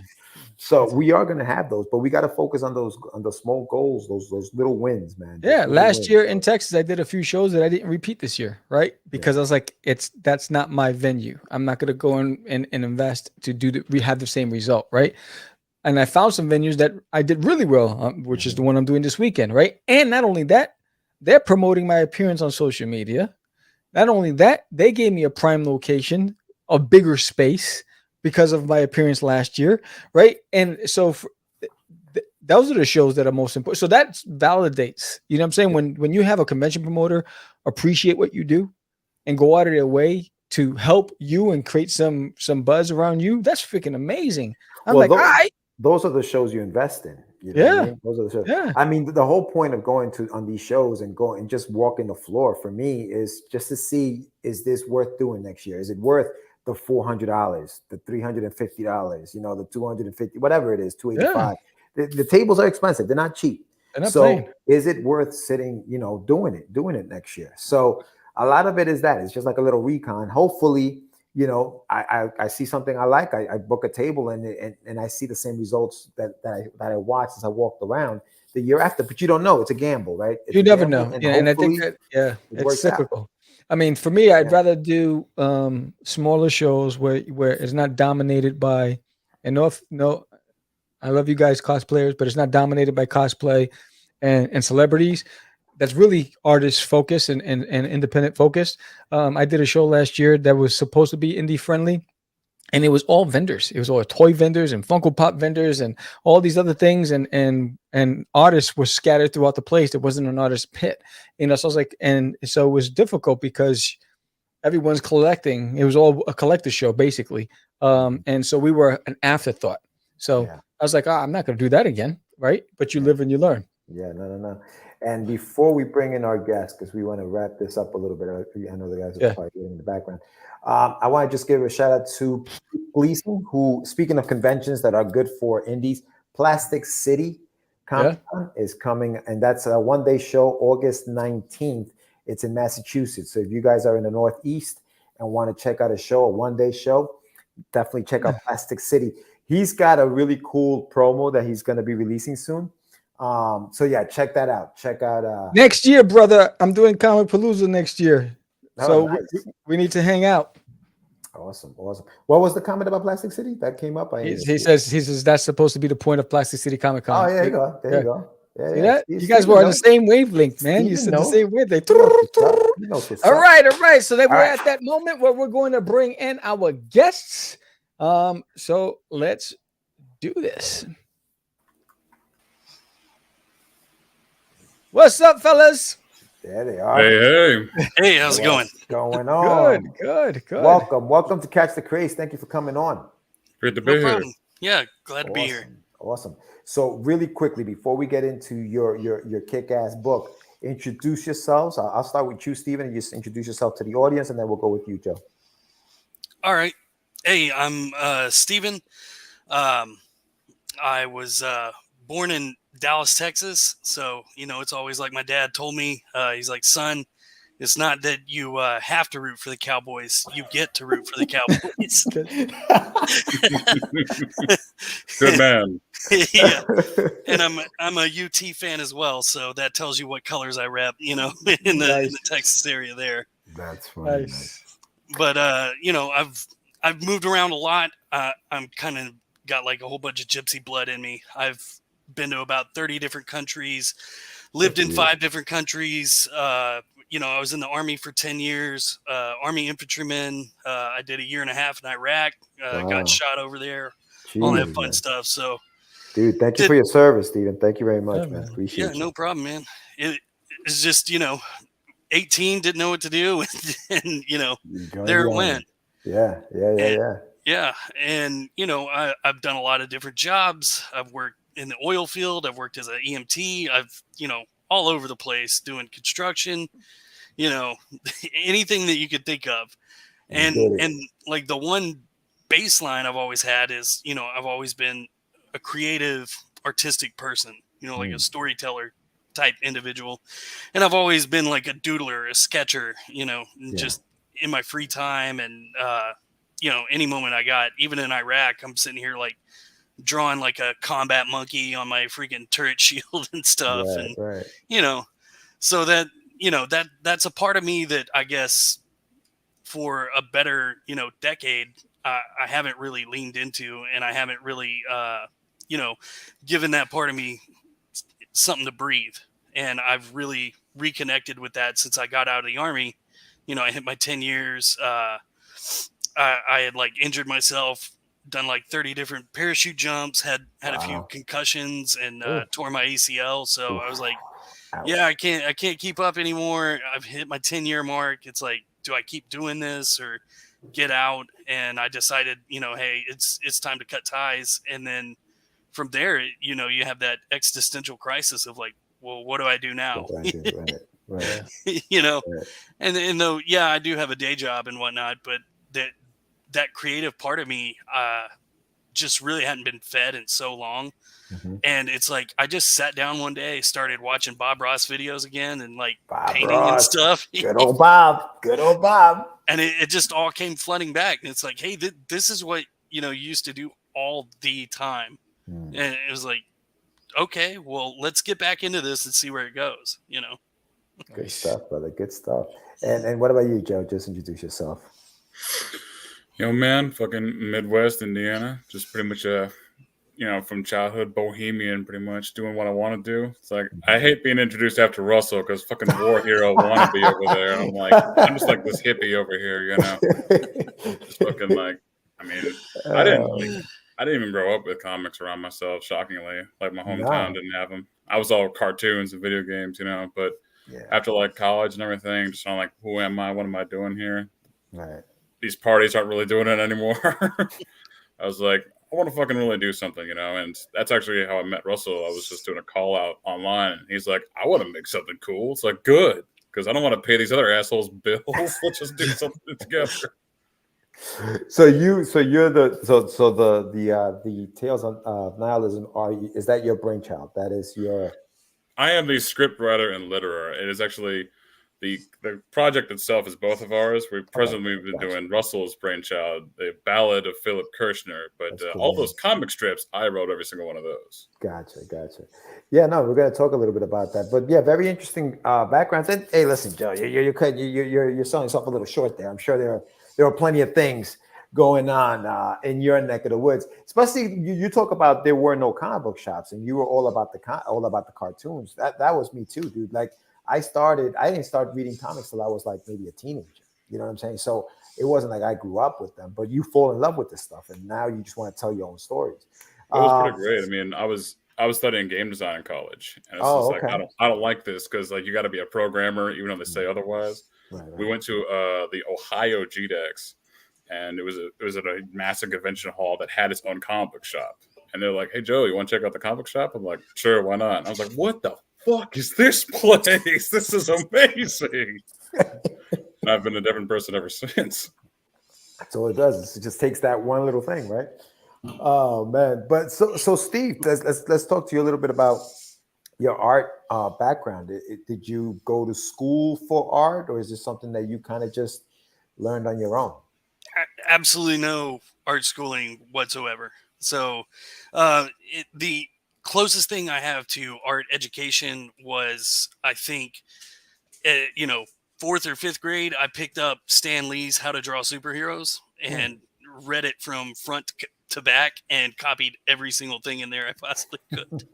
B: So we are gonna have those, but we got to focus on the small goals, those little wins, man.
A: Yeah, last year in Texas, I did a few shows that I didn't repeat this year, right? Because I was like, that's not my venue. I'm not gonna go and invest to we have the same result, right? And I found some venues that I did really well, which is the one I'm doing this weekend, right? And not only that, they're promoting my appearance on social media. Not only that, they gave me a prime location, a bigger space because of my appearance last year, right? And so those are the shows that are most important. So that validates, you know what I'm saying? When you have a convention promoter appreciate what you do and go out of their way to help you and create some buzz around you, that's freaking amazing.
B: Those are the shows you invest in. You know what I mean? Those are the shows. Yeah. I mean, the whole point of going on these shows and going and just walking the floor for me is just to see, is this worth doing next year? Is it worth the $400, the $350, the $250, whatever it is, $285? Yeah. The tables are expensive. They're not cheap. So is it worth sitting, doing it next year? So a lot of it is that. It's just like a little recon. Hopefully, I see something I like. I book a table and I see the same results that I watched as I walked around the year after. But you don't know. It's a gamble, right?
A: You never know. And I think that it's cyclical. I mean, for me, I'd
B: Yeah.
A: rather do smaller shows where it's not dominated by, and no, I love you guys cosplayers, but it's not dominated by cosplay and celebrities. That's really artist focused and independent focused. I did a show last year that was supposed to be indie friendly, and it was all vendors. It was all toy vendors and Funko Pop vendors and all these other things, and artists were scattered throughout the place. It wasn't an artist pit, so I was like, and so it was difficult because everyone's collecting. It was all a collector show basically, and so we were an afterthought. So
B: Yeah.
A: I was like, I'm not going to do that again, right? But you live and you learn.
B: Yeah, no. And before we bring in our guests, because we want to wrap this up a little bit, I know the guys are probably getting in the background. I want to just give a shout out to Gleason, who, speaking of conventions that are good for indies, Plastic City Comic Con is coming, and that's a one-day show, August 19th. It's in Massachusetts. So if you guys are in the Northeast and want to check out a show, a one-day show, definitely check out Plastic City. He's got a really cool promo that he's going to be releasing soon. So yeah, check that out. Check out
A: next year, brother. I'm doing Comic Palooza next year. So
B: nice.
A: we need to hang out.
B: Awesome. What was the comment about Plastic City that came up?
A: He says that's supposed to be the point of Plastic City Comic Con.
B: Oh, there you go. There you go. Yeah,
A: See that? You guys were on the same wavelength, man. You said the same wavelength. All right. So then we're at that moment where we're going to bring in our guests. So let's do this. What's up, fellas?
B: There they are.
E: Hey, how's it going?
B: Going on?
A: Good.
B: Welcome to Catch the Craze. Thank you for coming on.
E: Good to be here.
C: Problem. Yeah, glad to be here.
B: Awesome. So really quickly, before we get into your kick-ass book, introduce yourselves. I'll start with you, Stephen, and just introduce yourself to the audience, and then we'll go with you, Joe.
C: All right. Hey, I'm Stephen. I was born in Dallas, Texas. So, it's always like my dad told me. He's like, son, it's not that you have to root for the Cowboys. You get to root for the Cowboys.
E: Good man.
C: Yeah. And I'm a UT fan as well. So that tells you what colors I rep, in the Texas area there.
B: That's funny.
A: Nice.
C: But, I've moved around a lot. I'm kind of got like a whole bunch of gypsy blood in me. I've been to about 30 different countries, lived in 5 different countries. I was in the Army for 10 years, Army infantryman. I did a year and a half in Iraq, got shot over there, all that fun stuff. So,
B: dude, thank you for your service, Stephen. Thank you very much, man. Appreciate it.
C: Yeah, no problem, man. It's just, 18, didn't know what to do. And, there it went.
B: Yeah.
C: Yeah. And, I've done a lot of different jobs. I've worked in the oil field. I've worked as an EMT. I've, all over the place doing construction, anything that you could think of. And like the one baseline I've always had is, I've always been a creative, artistic person, like a storyteller type individual. And I've always been like a doodler, a sketcher, just in my free time. And, any moment I got, even in Iraq, I'm sitting here like drawing like a combat monkey on my freaking turret shield and stuff. So that, that's a part of me that I guess for a better, decade, I haven't really leaned into, and I haven't really, given that part of me something to breathe. And I've really reconnected with that since I got out of the Army. I hit my 10 years. I had like injured myself, done like 30 different parachute jumps, had a few concussions, and tore my ACL. So I was like, yeah, I can't keep up anymore. I've hit my 10-year mark. It's like, do I keep doing this or get out? And I decided, hey, it's time to cut ties. And then from there, you have that existential crisis of like, well, what do I do now?
B: Right.
C: And though, yeah, I do have a day job and whatnot, but that creative part of me just really hadn't been fed in so long. And it's like I just sat down one day, started watching Bob Ross videos again, and like painting and stuff.
B: Good old Bob.
C: And it just all came flooding back. And it's like, hey, this is what you used to do all the time. And it was like, okay, well, let's get back into this and see where it goes.
B: Good stuff, brother. Good stuff. And what about you, Joe? Just introduce yourself.
E: Yo, man, fucking Midwest Indiana. Just pretty much from childhood bohemian, pretty much doing what I want to do. It's like I hate being introduced after Russell because fucking war hero wannabe over there. And I'm just like this hippie over here, just fucking like. I mean, I didn't even grow up with comics around myself. Shockingly, like my hometown didn't have them. I was all cartoons and video games, But after like college and everything, just like, who am I? What am I doing here?
B: Right.
E: These parties aren't really doing it anymore. I was like, I want to fucking really do something, And that's actually how I met Russell. I was just doing a call out online, and he's like, I want to make something cool. It's like, good, because I don't want to pay these other assholes bills. Let's just do something together.
B: So the Tales of Nihilism is that your brainchild? That is your.
E: I am the script writer and letterer. It is actually the project itself is both of ours. We've presently been doing Russell's brainchild, the Ballad of Philip Kirshner, but
B: Cool,
E: all those comic strips, I wrote every single one of those.
B: Gotcha. Yeah, no, we're going to talk a little bit about that, but yeah, very interesting backgrounds. And hey, listen, Joe, you're selling yourself a little short there. I'm sure there are plenty of things going on in your neck of the woods. Especially you talk about there were no comic book shops, and you were all about the cartoons. That was me too, dude. Like I didn't start reading comics till I was like maybe a teenager. You know what I'm saying? So it wasn't like I grew up with them, but you fall in love with this stuff, and now you just want to tell your own stories.
E: It was pretty great. I mean, I was studying game design in college, and it's just like I don't like this because like you got to be a programmer, even though they say otherwise. Right. We went to the Ohio GDEX, and it was at a massive convention hall that had its own comic book shop. And they're like, "Hey Joe, you want to check out the comic book shop?" I'm like, "Sure, why not?" And I was like, "What the fuck is this place? This is amazing." And I've been a different person ever since.
B: That's all it does. It just takes that one little thing, right? Oh man! But so Steve, let's talk to you a little bit about your art background. Did you go to school for art, or is this something that you kind of just learned on your own?
F: Absolutely no art schooling whatsoever. So the closest thing I have to art education was, I think, 4th or 5th grade, I picked up Stan Lee's How to Draw Superheroes and read it from front to back and copied every single thing in there I possibly could.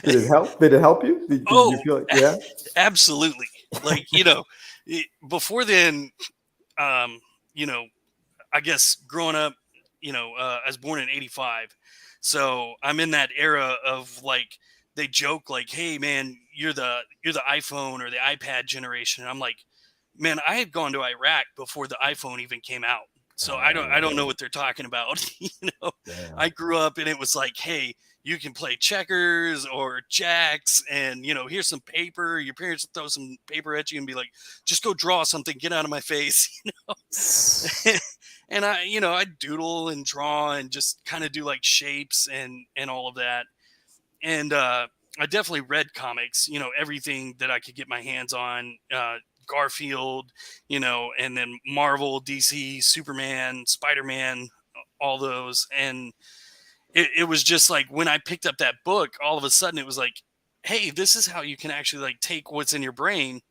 B: Did it help? Did it help you? Did you feel like, yeah?
F: Absolutely. Like, before then, I guess growing up, I was born in 85. So I'm in that era of like, they joke like, "Hey man, you're the iPhone or the iPad generation." And I'm like, man, I had gone to Iraq before the iPhone even came out. So I don't know what they're talking about. I grew up and it was like, hey, you can play checkers or jacks, and here's some paper. Your parents will throw some paper at you and be like, just go draw something, get out of my face. And I doodle and draw and just kind of do like shapes and all of that. And I definitely read comics, everything that I could get my hands on, Garfield, and then Marvel, DC, Superman, Spider-Man, all those. And it was just like when I picked up that book, all of a sudden it was like, hey, this is how you can actually like take what's in your brain,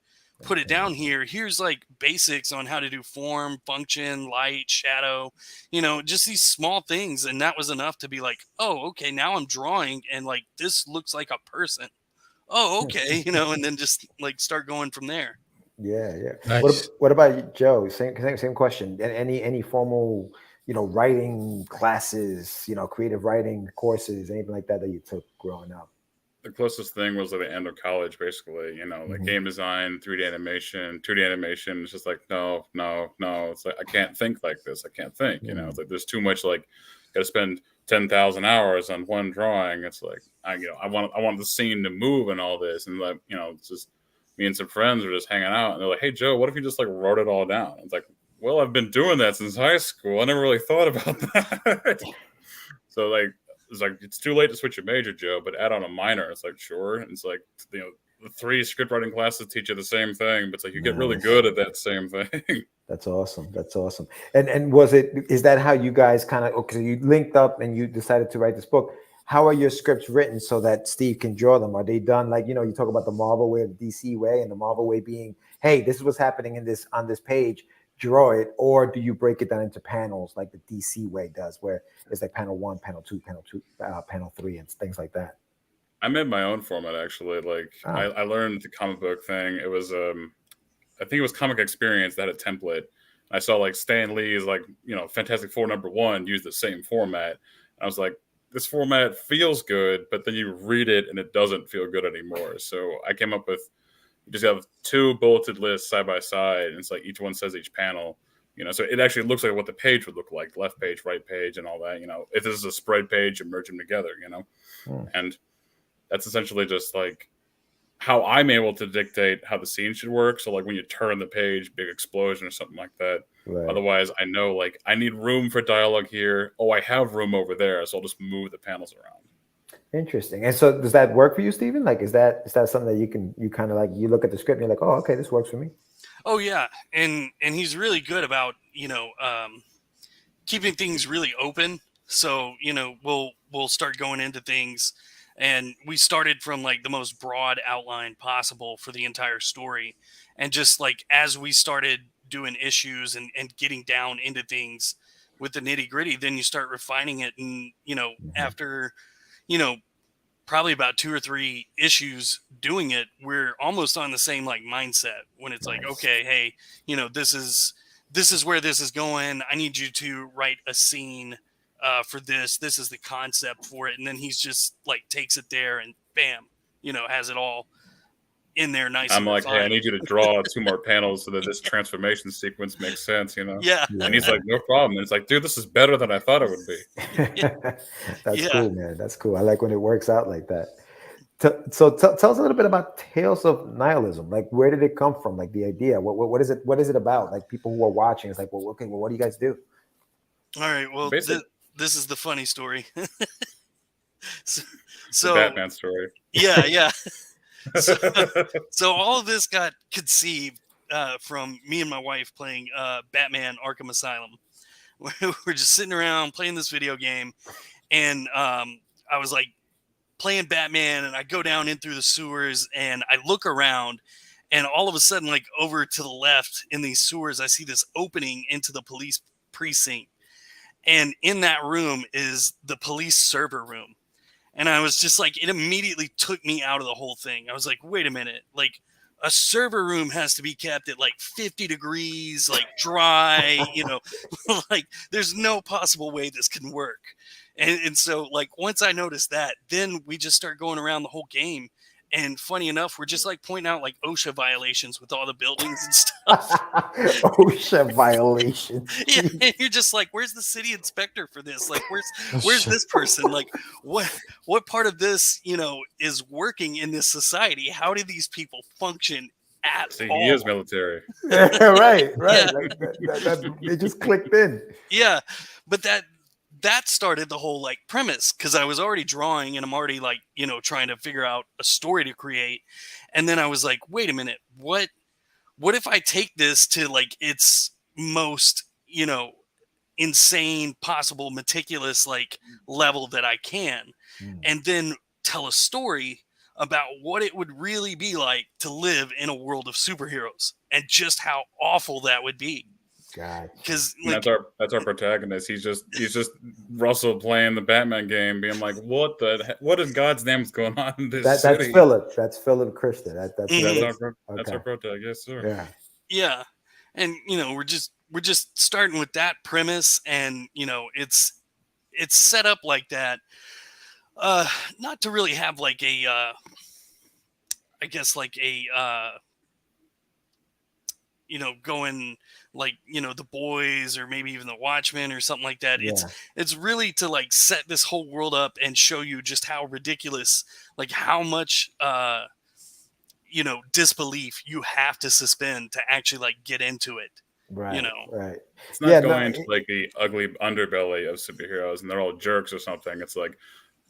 F: put it down here. Here's like basics on how to do form, function, light, shadow, just these small things. And that was enough to be like, oh, okay, now I'm drawing and like, this looks like a person. Oh, okay. And then just like start going from there.
B: Yeah.
A: Nice.
B: What about you, Joe? Same question. Any formal, writing classes, creative writing courses, anything like that you took growing up?
E: The closest thing was at the end of college, basically, like game design, 3D animation, 2D animation. It's just like, no. It's like, I can't think like this. I can't think, it's like, there's too much, like, got to spend 10,000 hours on one drawing. It's like, I want the scene to move and all this. And like, it's just me and some friends were just hanging out and they're like, hey Joe, what if you just like wrote it all down? It's like, well, I've been doing that since high school. I never really thought about that. So like, it's like, it's too late to switch your major, Joe, but add on a minor. It's like, sure. And it's like, the 3 script writing classes teach you the same thing, but it's like, you get really good at that same thing.
B: That's awesome. And is that how you guys kind of, okay, you linked up and you decided to write this book? how are your scripts written so that Steve can draw them? Are they done like, you talk about the Marvel way, the DC way, and the Marvel way being, hey, this is what's happening on this page, draw it, or do you break it down into panels like the DC way does, where it's like panel 1, panel 2, panel 3, and things like that?
E: I made my own format actually. Like I learned the comic book thing. It was I think it was Comic Experience that had a template. I saw like Stan Lee's like Fantastic Four #1 used the same format. I was like, this format feels good, but then you read it and it doesn't feel good anymore. So I came up with, you just have 2 bulleted lists side by side, and it's like each one says each panel. So it actually looks like what the page would look like, left page, right page, and all that. If this is a spread page, you merge them together. And that's essentially just like how I'm able to dictate how the scene should work. So like when you turn the page, big explosion or something like that.
B: Right.
E: Otherwise, I know like I need room for dialogue here. Oh, I have room over there, so I'll just move the panels around.
B: Interesting. And so does that work for you, Stephen? Like, is that something that you kind of like, you look at the script and you're like, oh, okay, this works for me?
F: Oh yeah, and he's really good about keeping things really open. So we'll start going into things, and we started from like the most broad outline possible for the entire story, and just like as we started doing issues and getting down into things with the nitty gritty, then you start refining it, and after probably about 2 or 3 issues doing it, we're almost on the same like mindset when it's like, okay, hey, this is where this is going. I need you to write a scene for this. This is the concept for it. And then he's just like takes it there and bam, has it all in there nice.
E: I'm like, hey, I need you to draw 2 more panels so that this transformation sequence makes sense,
F: Yeah.
E: And he's like, no problem. And it's like, dude, this is better than I thought it would be.
B: That's cool, man. That's cool. I like when it works out like that. So tell us a little bit about Tales of Nihilism. Like, where did it come from? Like the idea, what is it? What is it about? Like people who are watching, it's like, well, okay, well, what do you guys do?
F: All right. Well, this is the funny story.
E: So the Batman story.
F: Yeah. So all of this got conceived from me and my wife playing Batman Arkham Asylum. We're just sitting around playing this video game, and I was like playing Batman, and I go down in through the sewers, and I look around, and all of a sudden, like over to the left in these sewers, I see this opening into the police precinct, and in that room is the police server room. And I was just like, it immediately took me out of the whole thing. I was like, wait a minute, like a server room has to be kept at like 50 degrees, like dry, like there's no possible way this can work. And so like, once I noticed that, then we just start going around the whole game. And funny enough, we're just like pointing out like OSHA violations with all the buildings and stuff.
B: OSHA violations.
F: Yeah, and you're just like, where's the city inspector for this? Like, where's this person? Like, what part of this, is working in this society? How do these people function at all?
E: He is military.
B: Right.
F: Yeah.
B: Like it just clicked in.
F: Yeah, but that started the whole like premise, because I was already drawing and I'm already like, trying to figure out a story to create. And then I was like, wait a minute, what if I take this to like its most, insane possible meticulous like level that I can, and then tell a story about what it would really be like to live in a world of superheroes and just how awful that would be. Because
E: that's our protagonist. He's just Russell playing the Batman game, being like, what in God's name is going on in this city?
B: That's Philip. That's Philip Christa.
E: That's our protagonist. Yes, sir.
F: Yeah, and we're just starting with that premise, and it's set up like that, not to really have like a I guess like a going like the Boys or maybe even the Watchmen or something like that. It's really to like set this whole world up and show you just how ridiculous, like how much disbelief you have to suspend to actually like get into it.
B: Right. Right.
E: It's not going to like the ugly underbelly of superheroes and they're all jerks or something. It's like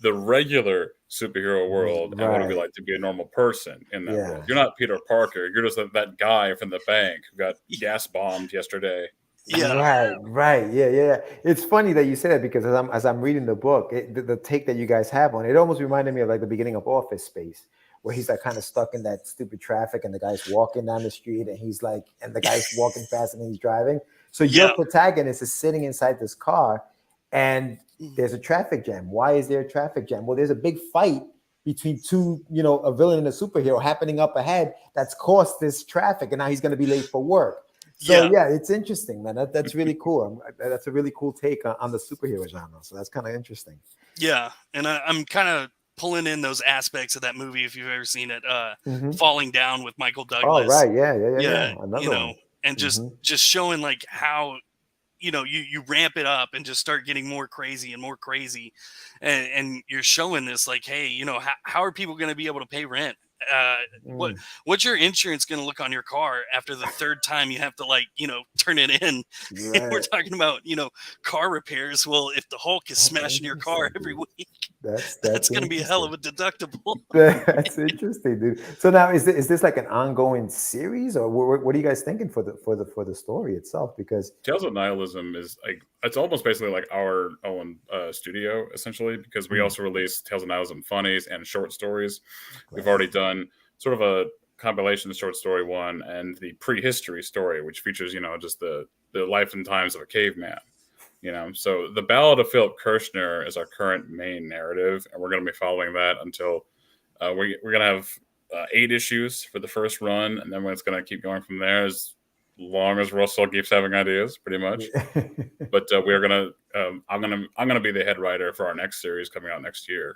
E: the regular superhero world and what it would be like to be a normal person in that world. You're not Peter Parker. You're just that guy from the bank who got gas bombed yesterday.
F: Yeah.
B: Right. Yeah. It's funny that you say that because as I'm reading the book, the take that you guys have on it almost reminded me of like the beginning of Office Space, where he's like kind of stuck in that stupid traffic, and the guy's walking down the street, and he's like, and the guy's walking fast, and he's driving. So your
F: Yeah.
B: protagonist is sitting inside this car, and there's a traffic jam. Why is there a traffic jam? Well, there's a big fight between two, a villain and a superhero happening up ahead that's caused this traffic, and now he's going to be late for work. So yeah, it's interesting, man. That's really cool. That's a really cool take on the superhero genre. So that's kind of interesting.
F: Yeah, and I'm kind of pulling in those aspects of that movie if you've ever seen it.
B: Mhm.
F: Falling Down with Michael
B: Oh,
F: Douglas.
B: right. Yeah.
F: You
B: Another
F: know,
B: one.
F: and just showing like how you ramp it up and just start getting more crazy and more crazy, and you're showing this like, hey, how are people going to be able to pay rent? What's your insurance going to look on your car after the third time you have to turn it in?
B: Right.
F: We're talking about car repairs. Well, if the Hulk is smashing your car every week, that's going to be a hell of a deductible.
B: That's interesting, dude. So now is this like an ongoing series, or what are you guys thinking for the story itself? Because
E: Tales of Nihilism is like, it's almost basically like our own studio essentially, because we also release Tales of Nihilism funnies and short stories. We've already done sort of a compilation short story one and the prehistory story, which features just the life and times of a caveman. So the Ballad of Philip Kirshner is our current main narrative, and we're going to be following that until we're going to have 8 issues for the first run, and then it's going to keep going from there as long as Russell keeps having ideas, pretty much. But we're gonna, I'm gonna be the head writer for our next series coming out next year.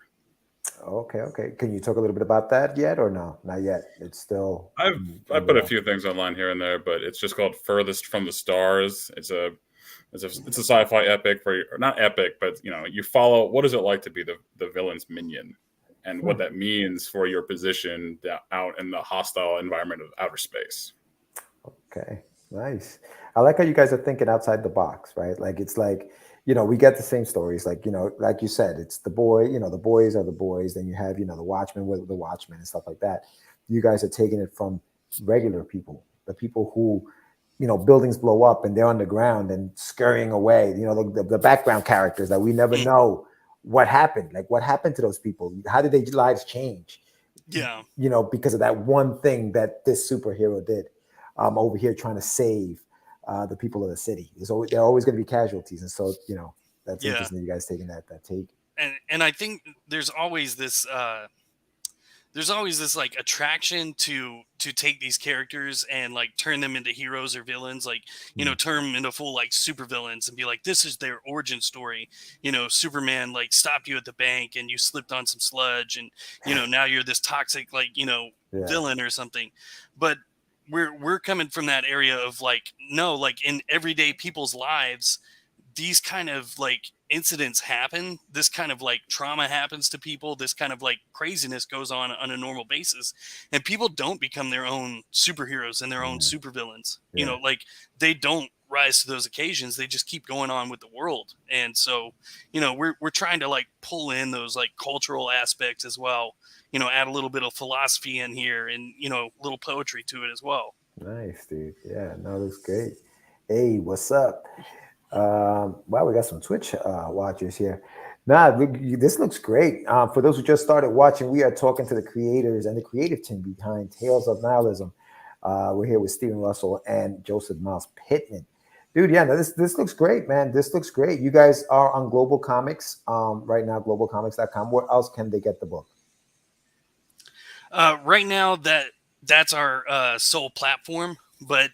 B: Okay. Can you talk a little bit about that yet, or no? Not yet. It's still.
E: I put a few things online here and there, but it's just called Furthest from the Stars. It's a sci-fi epic not epic, but you follow what is it like to be the villain's minion, and what that means for your position out in the hostile environment of outer space.
B: Okay, nice. I like how you guys are thinking outside the box, right? Like it's like, we get the same stories, like like you said, it's the boy, the boys are the boys, then you have the Watchmen with the Watchmen and stuff like that. You guys are taking it from regular people, the people who buildings blow up and they're on the ground and scurrying away, the background characters that we never know what happened, like what happened to those people, how did their lives change, because of that one thing that this superhero did. Over here trying to save the people of the city. There are always going to be casualties, and so that's interesting. You guys taking that take.
F: And I think there's always this like attraction to take these characters and like turn them into heroes or villains, like turn them into full like super villains and be like, this is their origin story. Superman like stopped you at the bank and you slipped on some sludge, and now you're this toxic villain or something. But we're coming from that area of like, no, like in everyday people's lives, these kind of like incidents happen. This kind of like trauma happens to people. This kind of like craziness goes on a normal basis, and people don't become their own superheroes and their own supervillains. Like they don't rise to those occasions. They just keep going on with the world. And so, we're trying to like pull in those like cultural aspects as well. Add a little bit of philosophy in here, and a little poetry to it as well.
B: Nice, dude. Yeah, no, looks great. Hey, what's up? Wow, we got some Twitch watchers here. This looks great. For those who just started watching, we are talking to the creators and the creative team behind Tales of Nihilism. We're here with Stephen Russell and Joseph Miles Pittman. Dude, yeah, this looks great, man. This looks great. You guys are on Global Comics right now, globalcomics.com. Where else can they get the book?
F: Right now, that's our sole platform. But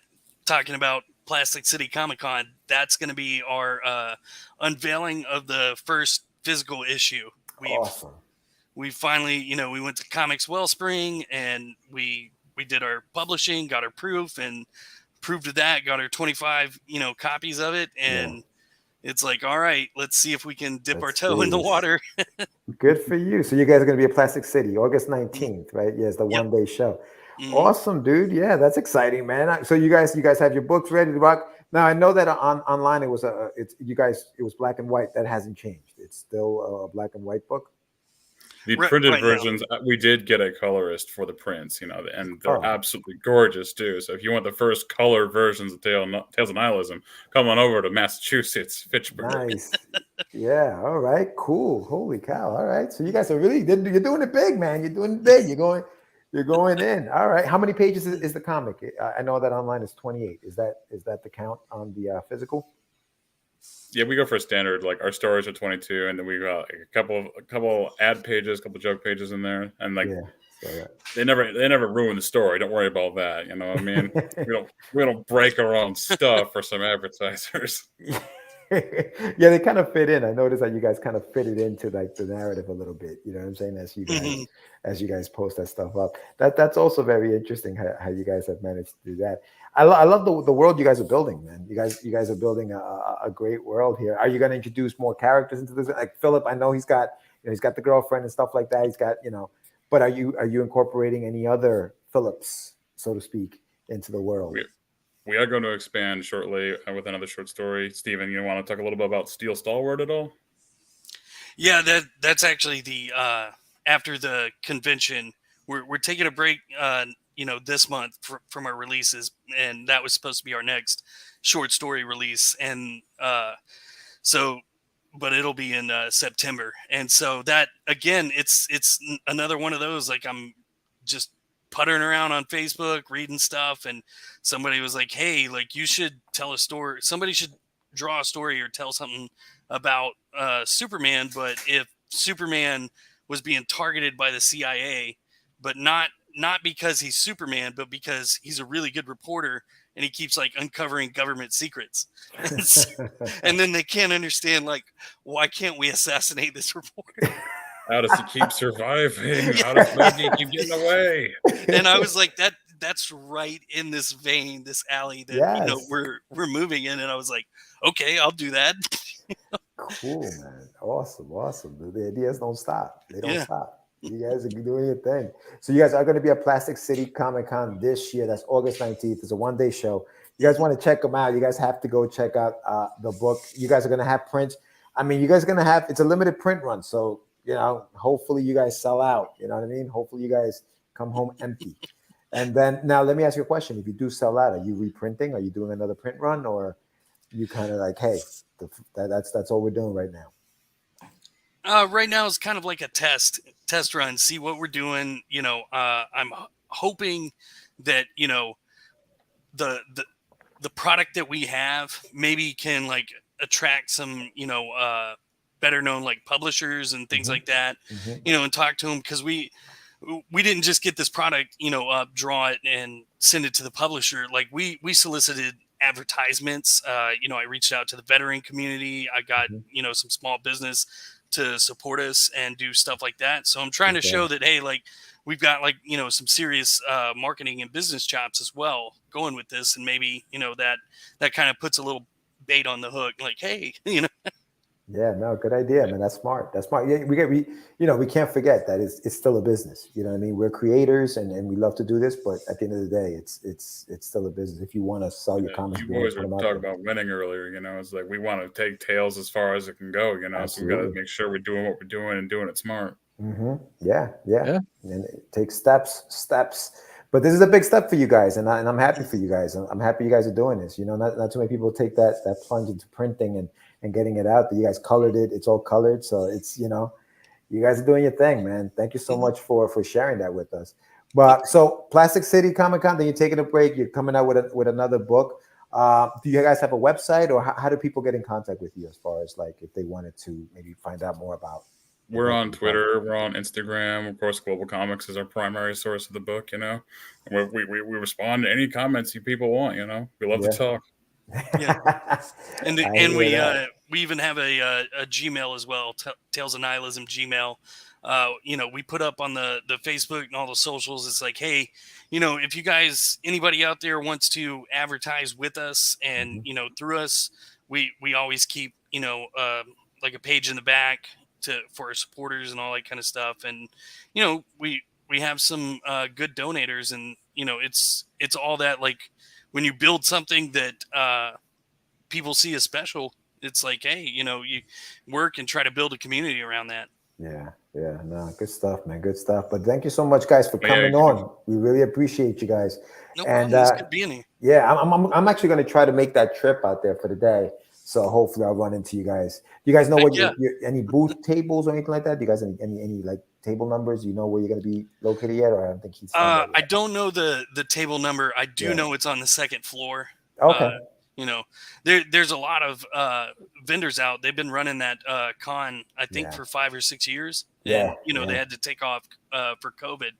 F: talking about Plastic City Comic Con, that's going to be our unveiling of the first physical issue.
B: Awesome.
F: We finally, we went to Comics Wellspring and we did our publishing, got our proof, and proved that, got our 25, copies of it. And it's like, all right, let's see if we can dip our toe in the water.
B: Good for you. So you guys are going to be at Plastic City, August 19th, right? Yeah, it's the one-day show. Awesome, dude. Yeah, that's exciting, man. So you guys have your books ready to rock. Now I know that online it was black and white. That hasn't changed. It's still a black and white book.
E: The
F: Right,
E: printed
F: right now.
E: versions, we did get a colorist for the prints, you know, and they're
B: Oh.
E: absolutely gorgeous too. So if you want the first color versions of Tales of Nihilism, come on over to Massachusetts, Fitchburg.
B: Nice. Yeah. All right. Cool. Holy cow. All right. So you guys are really you're doing it big, man. You're doing it big. You're going in. All right. How many pages is the comic? I know that online is 28. Is that the count on the physical?
E: Yeah, we go for standard. Like our stories are 22, and then we got like a couple ad pages, a couple joke pages in there, and like
B: Yeah. So
E: they never ruin the story. Don't worry about that. You know what I mean? we don't break our own stuff for some advertisers.
B: yeah, they kind of fit in. I noticed that you guys kind of fit it into like the narrative a little bit. You know what I'm saying? As you guys post that stuff up. That's also very interesting how you guys have managed to do that. I love the world you guys are building, man. You guys are building a great world here. Are you going to introduce more characters into this? Like Philip, I know he's got the girlfriend and stuff like that. He's got but are you incorporating any other Philips, so to speak, into the world?
E: We are going to expand shortly with another short story. Steven, you want to talk a little bit about Steel Stalwart at all?
F: Yeah, that's actually the after the convention, we're taking a break, this month from our releases, and that was supposed to be our next short story release, and but it'll be in September, and so that again, it's another one of those, like I'm just puttering around on Facebook, reading stuff, and somebody was like, "Hey, like you should tell a story. Somebody should draw a story or tell something about Superman, but if Superman was being targeted by the CIA, but not because he's Superman, but because he's a really good reporter and he keeps like uncovering government secrets." And then they can't understand, like, why can't we assassinate this reporter?
E: How does he keep surviving? How does Maggie keep getting away?
F: And I was like, that's right in this vein, this alley that we're moving in. And I was like, okay, I'll do that.
B: Cool, man. Awesome. The ideas don't stop. They don't stop. You guys are doing your thing. So you guys are going to be at Plastic City Comic Con this year. That's August 19th. It's a one-day show. You guys want to check them out. You guys have to go check out the book. You guys are going to have prints. I mean, you guys are going to have, it's a limited print run. So, hopefully you guys sell out. You know what I mean? Hopefully you guys come home empty. And then now let me ask you a question. If you do sell out, are you reprinting? Are you doing another print run, or you kind of like, hey, that's all we're doing right now?
F: Right now it's kind of like a test run, see what we're doing. I'm hoping that, the product that we have maybe can like attract some, better known like publishers and things like that, and talk to them, because we didn't just get this product, draw it and send it to the publisher. Like we solicited advertisements. I reached out to the veteran community. I got, some small business to support us and do stuff like that. So I'm trying to show that, hey, like we've got like, some serious marketing and business chops as well going with this. And maybe, that kind of puts a little bait on the hook, like, hey,
B: Yeah, no, good idea, man. That's smart. Yeah, we can't forget that it's still a business. You know what I mean? We're creators and we love to do this, but at the end of the day, it's still a business. If you want to sell your comics,
E: you boys were talking about winning earlier. It's like we want to take Tales as far as it can go.
B: Absolutely.
E: So we got to make sure we're doing what we're doing and doing it smart.
B: Yeah. And it takes steps. But this is a big step for you guys, and I'm happy for you guys. I'm happy you guys are doing this. Not too many people take that plunge into printing and getting it out there. You guys colored it. It's all colored. So it's, you guys are doing your thing, man. Thank you so much for sharing that with us. But so Plastic City Comic Con, then you're taking a break. You're coming out with another book. Do you guys have a website, or how do people get in contact with you as far as like if they wanted to maybe find out more about?
E: We're on Twitter. We're on Instagram. Of course, Global Comics is our primary source of the book. We respond to any comments you people want. We love to talk.
F: Yeah, and we even have a Gmail as well, Tales of Nihilism Gmail. We put up on the Facebook and all the socials. It's like, hey, if you guys, anybody out there wants to advertise with us and through us, we always keep like a page in the back for our supporters and all that kind of stuff. And we have some good donators, and it's all that, like, when you build something that people see as special, it's like, hey, you work and try to build a community around that.
B: Yeah, yeah, no, good stuff, man, good stuff. But thank you so much, guys, for
E: But yeah,
B: coming on. We really appreciate you guys.
F: No
B: And
F: problem. It's good being here.
B: yeah, I'm actually going to try to make that trip out there for the day. So hopefully I'll run into you guys. Do you guys know
F: Heck
B: what
F: yeah.
B: any booth tables or anything like that? Do you guys any like table numbers? You know where you're going to be located yet, or I don't think he's.
F: I don't know the table number. I do
B: Yeah.
F: know it's on the second floor.
B: Okay.
F: You know, there's a lot of vendors out. They've been running that con, I think,
B: Yeah.
F: for 5 or 6 years.
B: Yeah,
F: And, you know,
B: yeah.
F: they had to take off for COVID.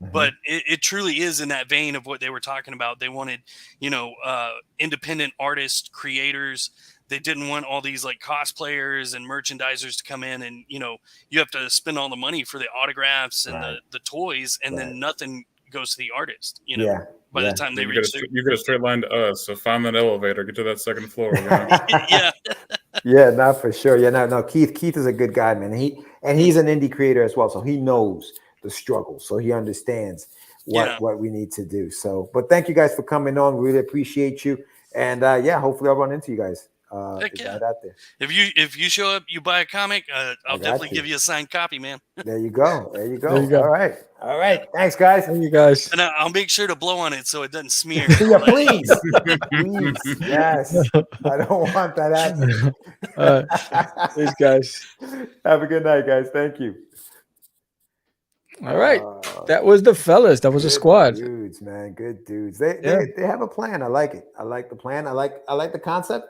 B: Mhm.
F: But it truly is in that vein of what they were talking about. They wanted, you know, independent artists, creators. They didn't want all these like cosplayers and merchandisers to come in and, you know, you have to spend all the money for the autographs and
B: Right.
F: the toys, and
B: Right.
F: then nothing goes to the artist, you know,
B: Yeah.
F: by
B: yeah.
F: the time they
E: You get,
F: reach
E: you get a straight line to us, so find that elevator, get to that second floor. You know?
F: yeah.
B: Yeah, not for sure. Yeah, no. Keith is a good guy, man. He's an indie creator as well, so he knows the struggle, so he understands
F: Yeah.
B: what we need to do. So, but thank you guys for coming on. We really appreciate you, and yeah, hopefully I'll run into you guys.
F: Heck yeah.
B: Right out there.
F: If you show up, you buy a comic, I'll
B: got
F: definitely
B: you.
F: give you a signed copy, man.
B: There you go. There you go.
A: There you go.
B: All right. Thanks, guys.
A: Thank you guys.
F: And I'll make sure to blow on it so it doesn't smear.
B: Yeah, please. Yes. I don't want that happening.
A: Thanks, guys.
B: Have a good night, guys. Thank you.
A: All right. That was the fellas. That was a
B: Good
A: squad.
B: dudes, man. Good dudes. They
A: Yeah.
B: they have a plan. I like it. I like the plan. I like the concept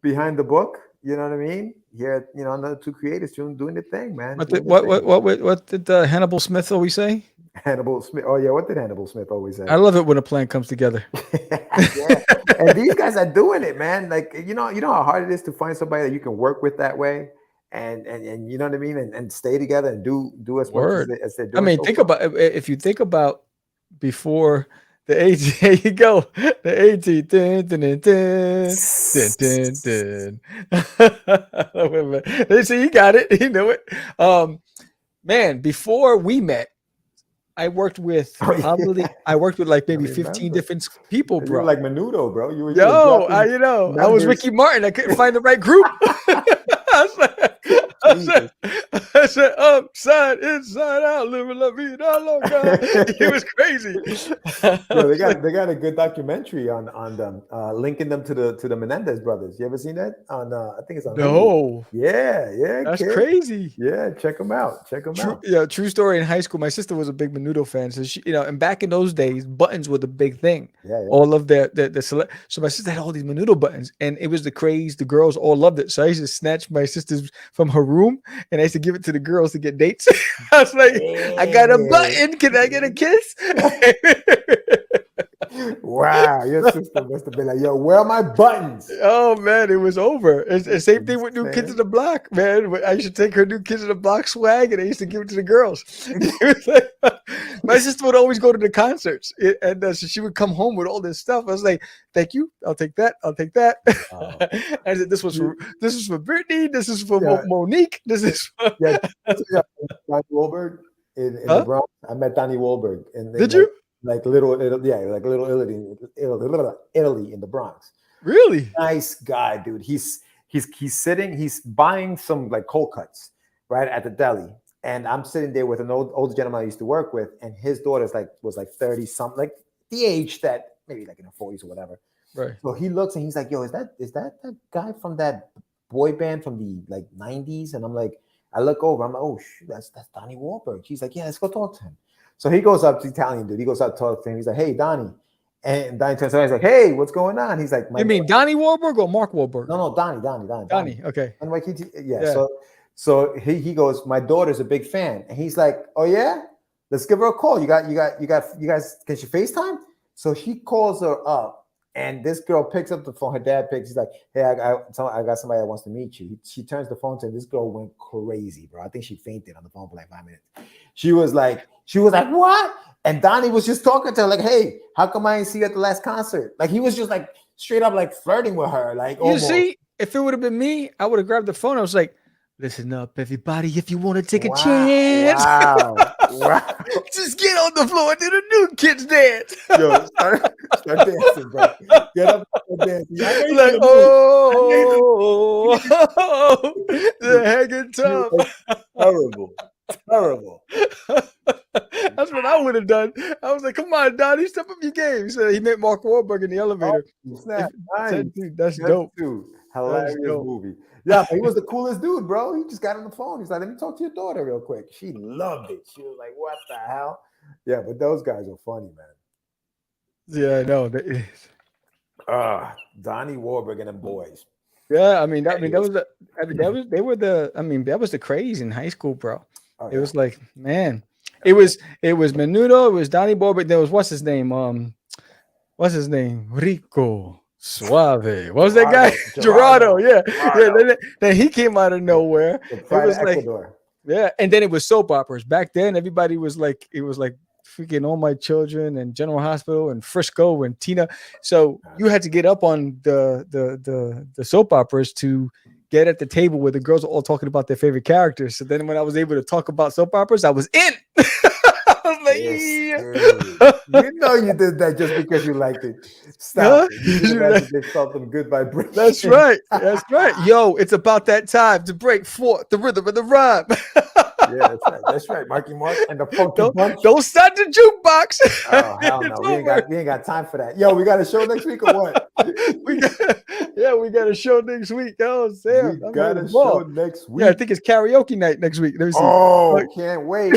B: behind the book. You know what I mean? Here, you know, another two creators doing the thing, man.
A: What
B: Doing
A: did,
B: the
A: what did Hannibal Smith always say?
B: thing. Hannibal Smith. Oh yeah, what did Hannibal Smith always say?
A: I love it when a plan comes together.
B: Yeah. And these guys are doing it, man. Like you know how hard it is to find somebody that you can work with that way, and you know what I mean, and stay together and do as
A: Word.
B: much as they're
A: I
B: doing.
A: mean,
B: so
A: think
B: far.
A: about if you think about before the AT. There you go. The AT. Dun, dun, dun, dun, dun, dun. They see you got it. You know it. Man, before we met, I worked with
B: Oh, yeah.
A: probably like maybe
B: I
A: 15
B: remember.
A: different people,
B: You
A: bro.
B: were like Menudo, bro. You were
A: Yo, I
B: dropping
A: was
B: numbers.
A: Ricky Martin. I couldn't find the right group. I said, upside, inside out, living la vida loca. It was crazy.
B: Yo, they got a good documentary on them, linking them to the Menendez brothers. You ever seen that? On I think it's on. Hulu.
A: No,
B: Yeah,
A: that's
B: kid.
A: crazy.
B: Yeah, check them out.
A: True story. In high school, my sister was a big Menudo fan. So she, and back in those days, buttons were the big thing.
B: Yeah.
A: All of so my sister had all these Menudo buttons, and it was the craze. The girls all loved it. So I used to snatch my sister's from her room, and I used to give it to the girls to get dates. I was like, I got a button. Can I get a kiss?
B: Wow, your sister must have been like, yo, where are my buttons?
A: Oh man, it was over. It's same thing with New Kids
B: Man.
A: on the Block, man. I used to take her New Kids on the Block swag, and I used to give it to the girls. It was like, my sister would always go to the concerts, and so she would come home with all this stuff. I was like, "Thank you, I'll take that. I'll take that." I said, "This was for Brittany. This is for
B: Yeah.
A: Monique. This is for."
B: Yeah, Donnie Wahlberg in the Bronx. I met Donnie Wahlberg.
A: Did you?
B: Like little Italy in the Bronx.
A: Really?
B: Nice guy, dude. He's buying some like cold cuts right at the deli, and I'm sitting there with an older gentleman I used to work with, and his daughter's was 30 something, like the age that maybe like in the 40s or whatever.
A: Right.
B: So he looks and he's like, "Yo, is that guy from that boy band from the like 90s?" And I'm like, I look over, I'm like, "Oh shoot, that's Donnie Wahlberg." He's like, "Yeah, let's go talk to him." So he goes up to Italian dude. He goes up to talk to him. He's like, "Hey, Donnie," and Donnie turns around. He's like, "Hey, what's going on?" He's like,
A: You mean Donnie Wahlberg or Mark Wahlberg?
B: No, Donnie.
A: Donnie. Okay.
B: Yeah. So he goes, "My daughter's a big fan," and he's like, "Oh yeah, let's give her a call. You guys, can she FaceTime?" So he calls her up, and this girl picks up the phone. Her dad picks. He's like, "Hey, I got somebody that wants to meet you." She turns the phone to him. This girl went crazy, bro. I think she fainted on the phone for like 5 minutes. She was like, "What?" And Donnie was just talking to her like, "Hey, how come I didn't see you at the last concert?" Like he was just like straight up like flirting with her. Like,
A: you see, if it would have been me, I would have grabbed the phone. I was like, "Listen up, everybody. If you want to take a chance,
B: wow.
A: just get on the floor and do the New Kids dance."
B: Yo, start dancing, bro. Get up and dance.
A: Like, the hanging top.
B: Terrible. Terrible.
A: That's what I would have done. I was like, "Come on, Donnie, step up your game." He said he met Mark Wahlberg in the elevator.
B: Snap.
A: I said,
B: Nice.
A: "Dude, that's
B: Yes,
A: dope."
B: dude. Hilarious
A: dope.
B: movie. Yeah, he was the coolest dude, bro. He just got on the phone. He's like, "Let me talk to your daughter real quick." She loved it. She was like, "What the hell?" Yeah, but those guys are funny, man.
A: Yeah, I know.
B: Donnie Wahlberg and them boys.
A: Yeah, I mean, that was the, I mean, that was they were the, I mean, that was the craze in high school, bro.
B: Oh,
A: It
B: yeah.
A: was like, man, it was Menudo, it was Donnie Wahlberg. There was what's his name, Rico Suave. What was that guy? Gerardo. Yeah, yeah. Then he came out of nowhere.
B: The
A: It
B: Pride
A: was
B: of
A: like,
B: Ecuador.
A: yeah, and then it was soap operas. Back then, everybody was like, it was like freaking All My Children and General Hospital and Frisco and Tina. So you had to get up on the soap operas to get at the table where the girls are all talking about their favorite characters. So then when I was able to talk about soap operas, I was in. I was like,
B: yeah. You know you did that just because you liked it. Stop. You did that they felt them good vibrations.
A: That's right. That's right. Yo, it's about that time to break forth the rhythm of the rhyme.
B: Yeah, that's right. That's right. Marky Mark and the Funky Bunch.
A: Don't start the jukebox.
B: Oh, hell no. We ain't got time for that. Yo, we got a show next week or what?
A: we got a show next week. Oh, Sam.
B: We got a show next week.
A: Yeah, I think it's karaoke night next week. Let me see.
B: Oh, can't wait.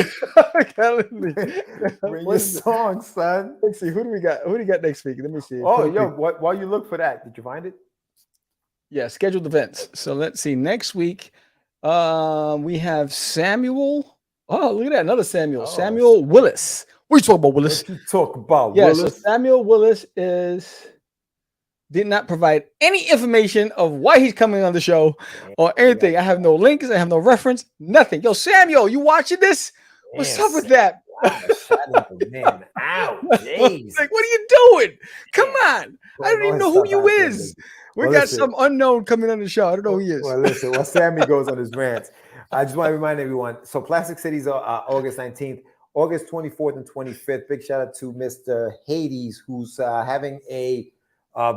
B: Bring your
A: What's
B: song, son.
A: Let's see. Who do we got? Who do you got next week? Let me see.
B: Oh, yo, while you look for that, did you find it?
A: Yeah, scheduled events. So let's see. Next week, we have Samuel. Oh, look at that. Another Samuel. Samuel Willis. What are you talking about, Willis?
B: What you talk about,
A: yeah,
B: Willis?
A: So Samuel Willis did not provide any information of why he's coming on the show or anything. I have no links. I have no reference. Nothing. Yo, Samuel, you watching this? What's up with that?
B: Man, ow, jeez.
A: Like, what are you doing? Come on. I don't even know who you is. We got some unknown coming on the show. I don't know who he is.
B: Well, listen, while Sammy goes on his rants, I just want to remind everyone. So Plastic City's August 19th, August 24th and 25th. Big shout out to Mr. Hades, who's having a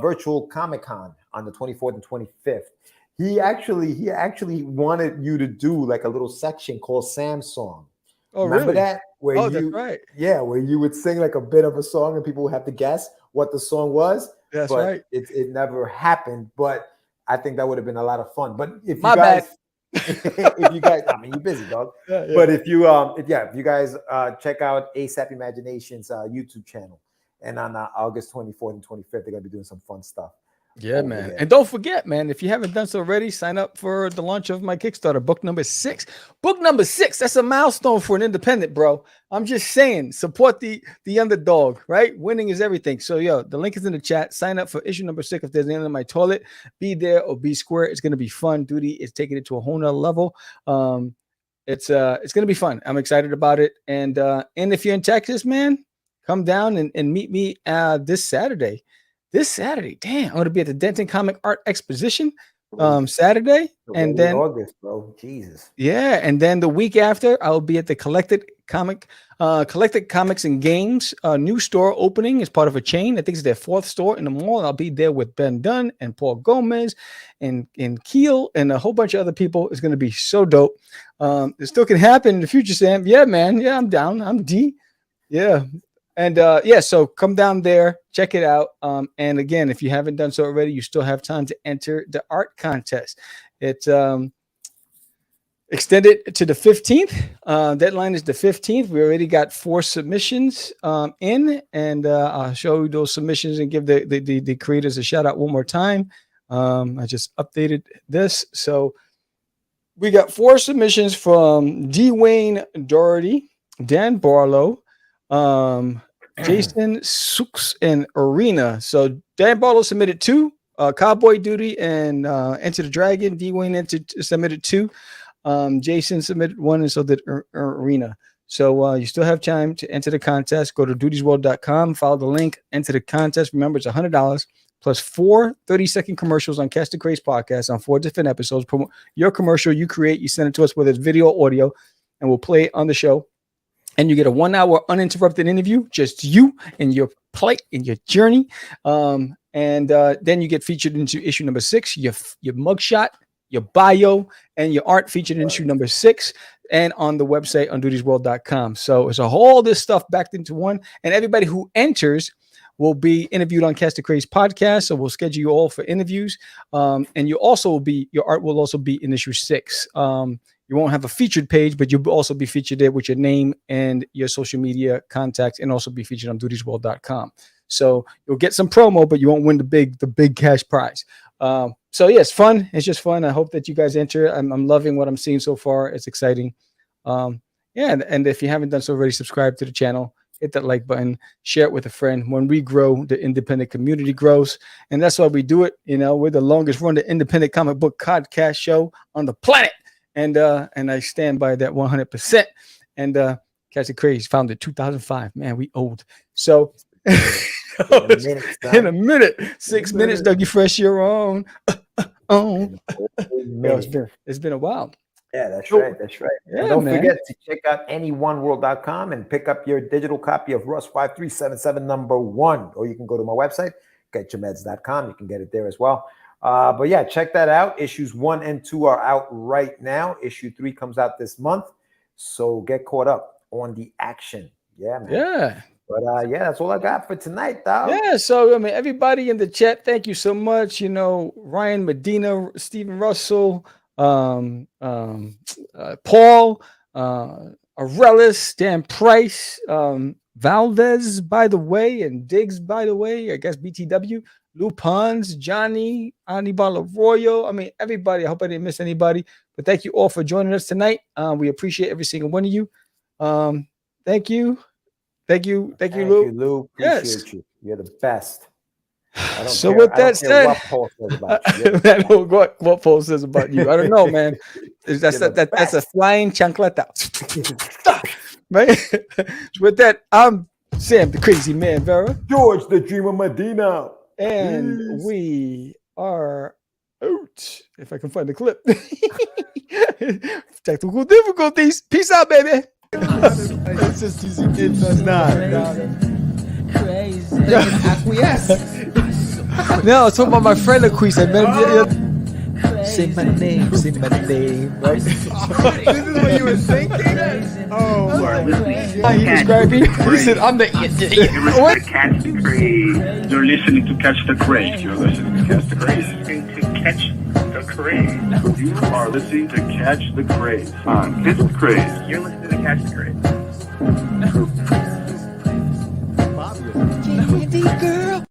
B: virtual Comic-Con on the 24th and 25th. He actually wanted you to do like a little section called Sam's Song.
A: Oh,
B: remember
A: really?
B: that? Where
A: that's right.
B: Yeah, where you would sing like a bit of a song and people would have to guess what the song was.
A: That's
B: but
A: right.
B: It never happened, but I think that would have been a lot of fun. But if
A: My
B: you guys,
A: bad.
B: if you guys, I mean, you're busy, dog.
A: Yeah.
B: But if you guys check out ASAP Imagination's YouTube channel, and on August 24th and 25th, they're gonna be doing some fun stuff.
A: Yeah, man. And don't forget, man, if you haven't done so already, sign up for the launch of my Kickstarter, book number 6. Book number 6. That's a milestone for an independent, bro. I'm just saying, support the underdog, right? Winning is everything. So, yo, the link is in the chat. Sign up for issue number 6. If there's anything in my toilet, be there or be square. It's gonna be fun. Duty is taking it to a whole nother level. It's gonna be fun. I'm excited about it. And if you're in Texas, man, come down and meet me this Saturday. This Saturday, damn, I'm going to be at the Denton Comic Art Exposition Saturday. And then
B: August, bro. Jesus.
A: Yeah. And then the week after, I'll be at the Collected Comics and Games new store opening as part of a chain. I think it's their 4th store in the mall. I'll be there with Ben Dunn and Paul Gomez and Keel and a whole bunch of other people. It's going to be so dope. It still can happen in the future, Sam. Yeah, man. Yeah, I'm down. I'm D. Yeah. And so come down there, check it out. And again, if you haven't done so already, you still have time to enter the art contest. It's extended to the 15th. Deadline is the 15th. We already got 4 submissions in, and I'll show you those submissions and give the creators a shout out one more time. I just updated this. So we got 4 submissions from D. Wayne Doherty, Dan Barlow, Jason Sooks, and Arena. So Dan Barlow submitted 2, Cowboy Duty and Enter the Dragon. D. Wayne submitted 2. Jason submitted 1, and so did Arena. So you still have time to enter the contest. Go to dutiesworld.com, follow the link, enter the contest. Remember, it's $100 plus 4 30-second commercials on Cast the Craze podcast on 4 different episodes. Promote your commercial you create, you send it to us, whether it's video or audio, and we'll play it on the show. And you get a 1-hour uninterrupted interview, just you and your plight and your journey. And then you get featured into issue number 6, your mugshot, your bio, and your art featured in issue number 6 and on the website unduty'sworld.com. So it's all this stuff backed into one, and everybody who enters will be interviewed on Catch the Craze podcast. So we'll schedule you all for interviews. And your art will also be in issue 6. You won't have a featured page, but you'll also be featured there with your name and your social media contacts, and also be featured on duty'sworld.com. So you'll get some promo, but you won't win the big cash prize. So yeah, it's fun. It's just fun. I hope that you guys enter. I'm loving what I'm seeing so far. It's exciting. And if you haven't done so already, subscribe to the channel, hit that like button, share it with a friend. When we grow, the independent community grows, and that's why we do it. We're the longest running independent comic book podcast show on the planet, and I stand by that 100%. And Catch the Craze, founded 2005. Man, we old. So in a minute, 6 minutes, Dougie Fresh, you're on. It's been a while.
B: Yeah, that's right. That's right.
A: Yeah,
B: and don't
A: man.
B: forget to check out anyoneworld.com and pick up your digital copy of Russ 5377 #1. Or you can go to my website, getyourmeds.com. You can get it there as well. But yeah, check that out. Issues 1 and 2 are out right now. Issue 3 comes out this month. So get caught up on the action. Yeah, man.
A: Yeah.
B: But yeah, that's all I got for tonight, dog.
A: Yeah, so I mean, everybody in the chat, thank you so much. Ryan Medina, Stephen Russell, Paul, Aurelius, Dan Price, Valdez, by the way, and Diggs, by the way, I guess BTW, Lou Pons, Johnny, Anibal Arroyo. I mean, everybody. I hope I didn't miss anybody, but thank you all for joining us tonight. We appreciate every single one of you. Thank you. Thank you, Lou.
B: Thank you, Lou.
A: Yes.
B: Appreciate you. You're the best.
A: So with that said,
B: what Paul says about you.
A: what Paul says about you, I don't know, man. That's a flying chancleta. Right? With that, I'm Sam, the crazy man, Vera.
B: George, the Dreamer Medina.
A: And
B: Peace.
A: we are out. If I can find the clip. Technical difficulties. Peace out, baby. It's just easy. It's not.
G: Crazy. Acquiesce.
A: No, I was talking about my friend Acquiesce. I met him.
G: Say my name.
A: Say my name. Right?
B: This is what you were thinking? Oh,
A: He described me. He said, I'm the
H: You're Catch the Craze. You're listening to Catch the Craze. You're listening to Catch the Craze. To Catch the Craze. You are listening to Catch the Craze on Catch the Craze. You're listening to Catch the Craze.
G: Candy girl.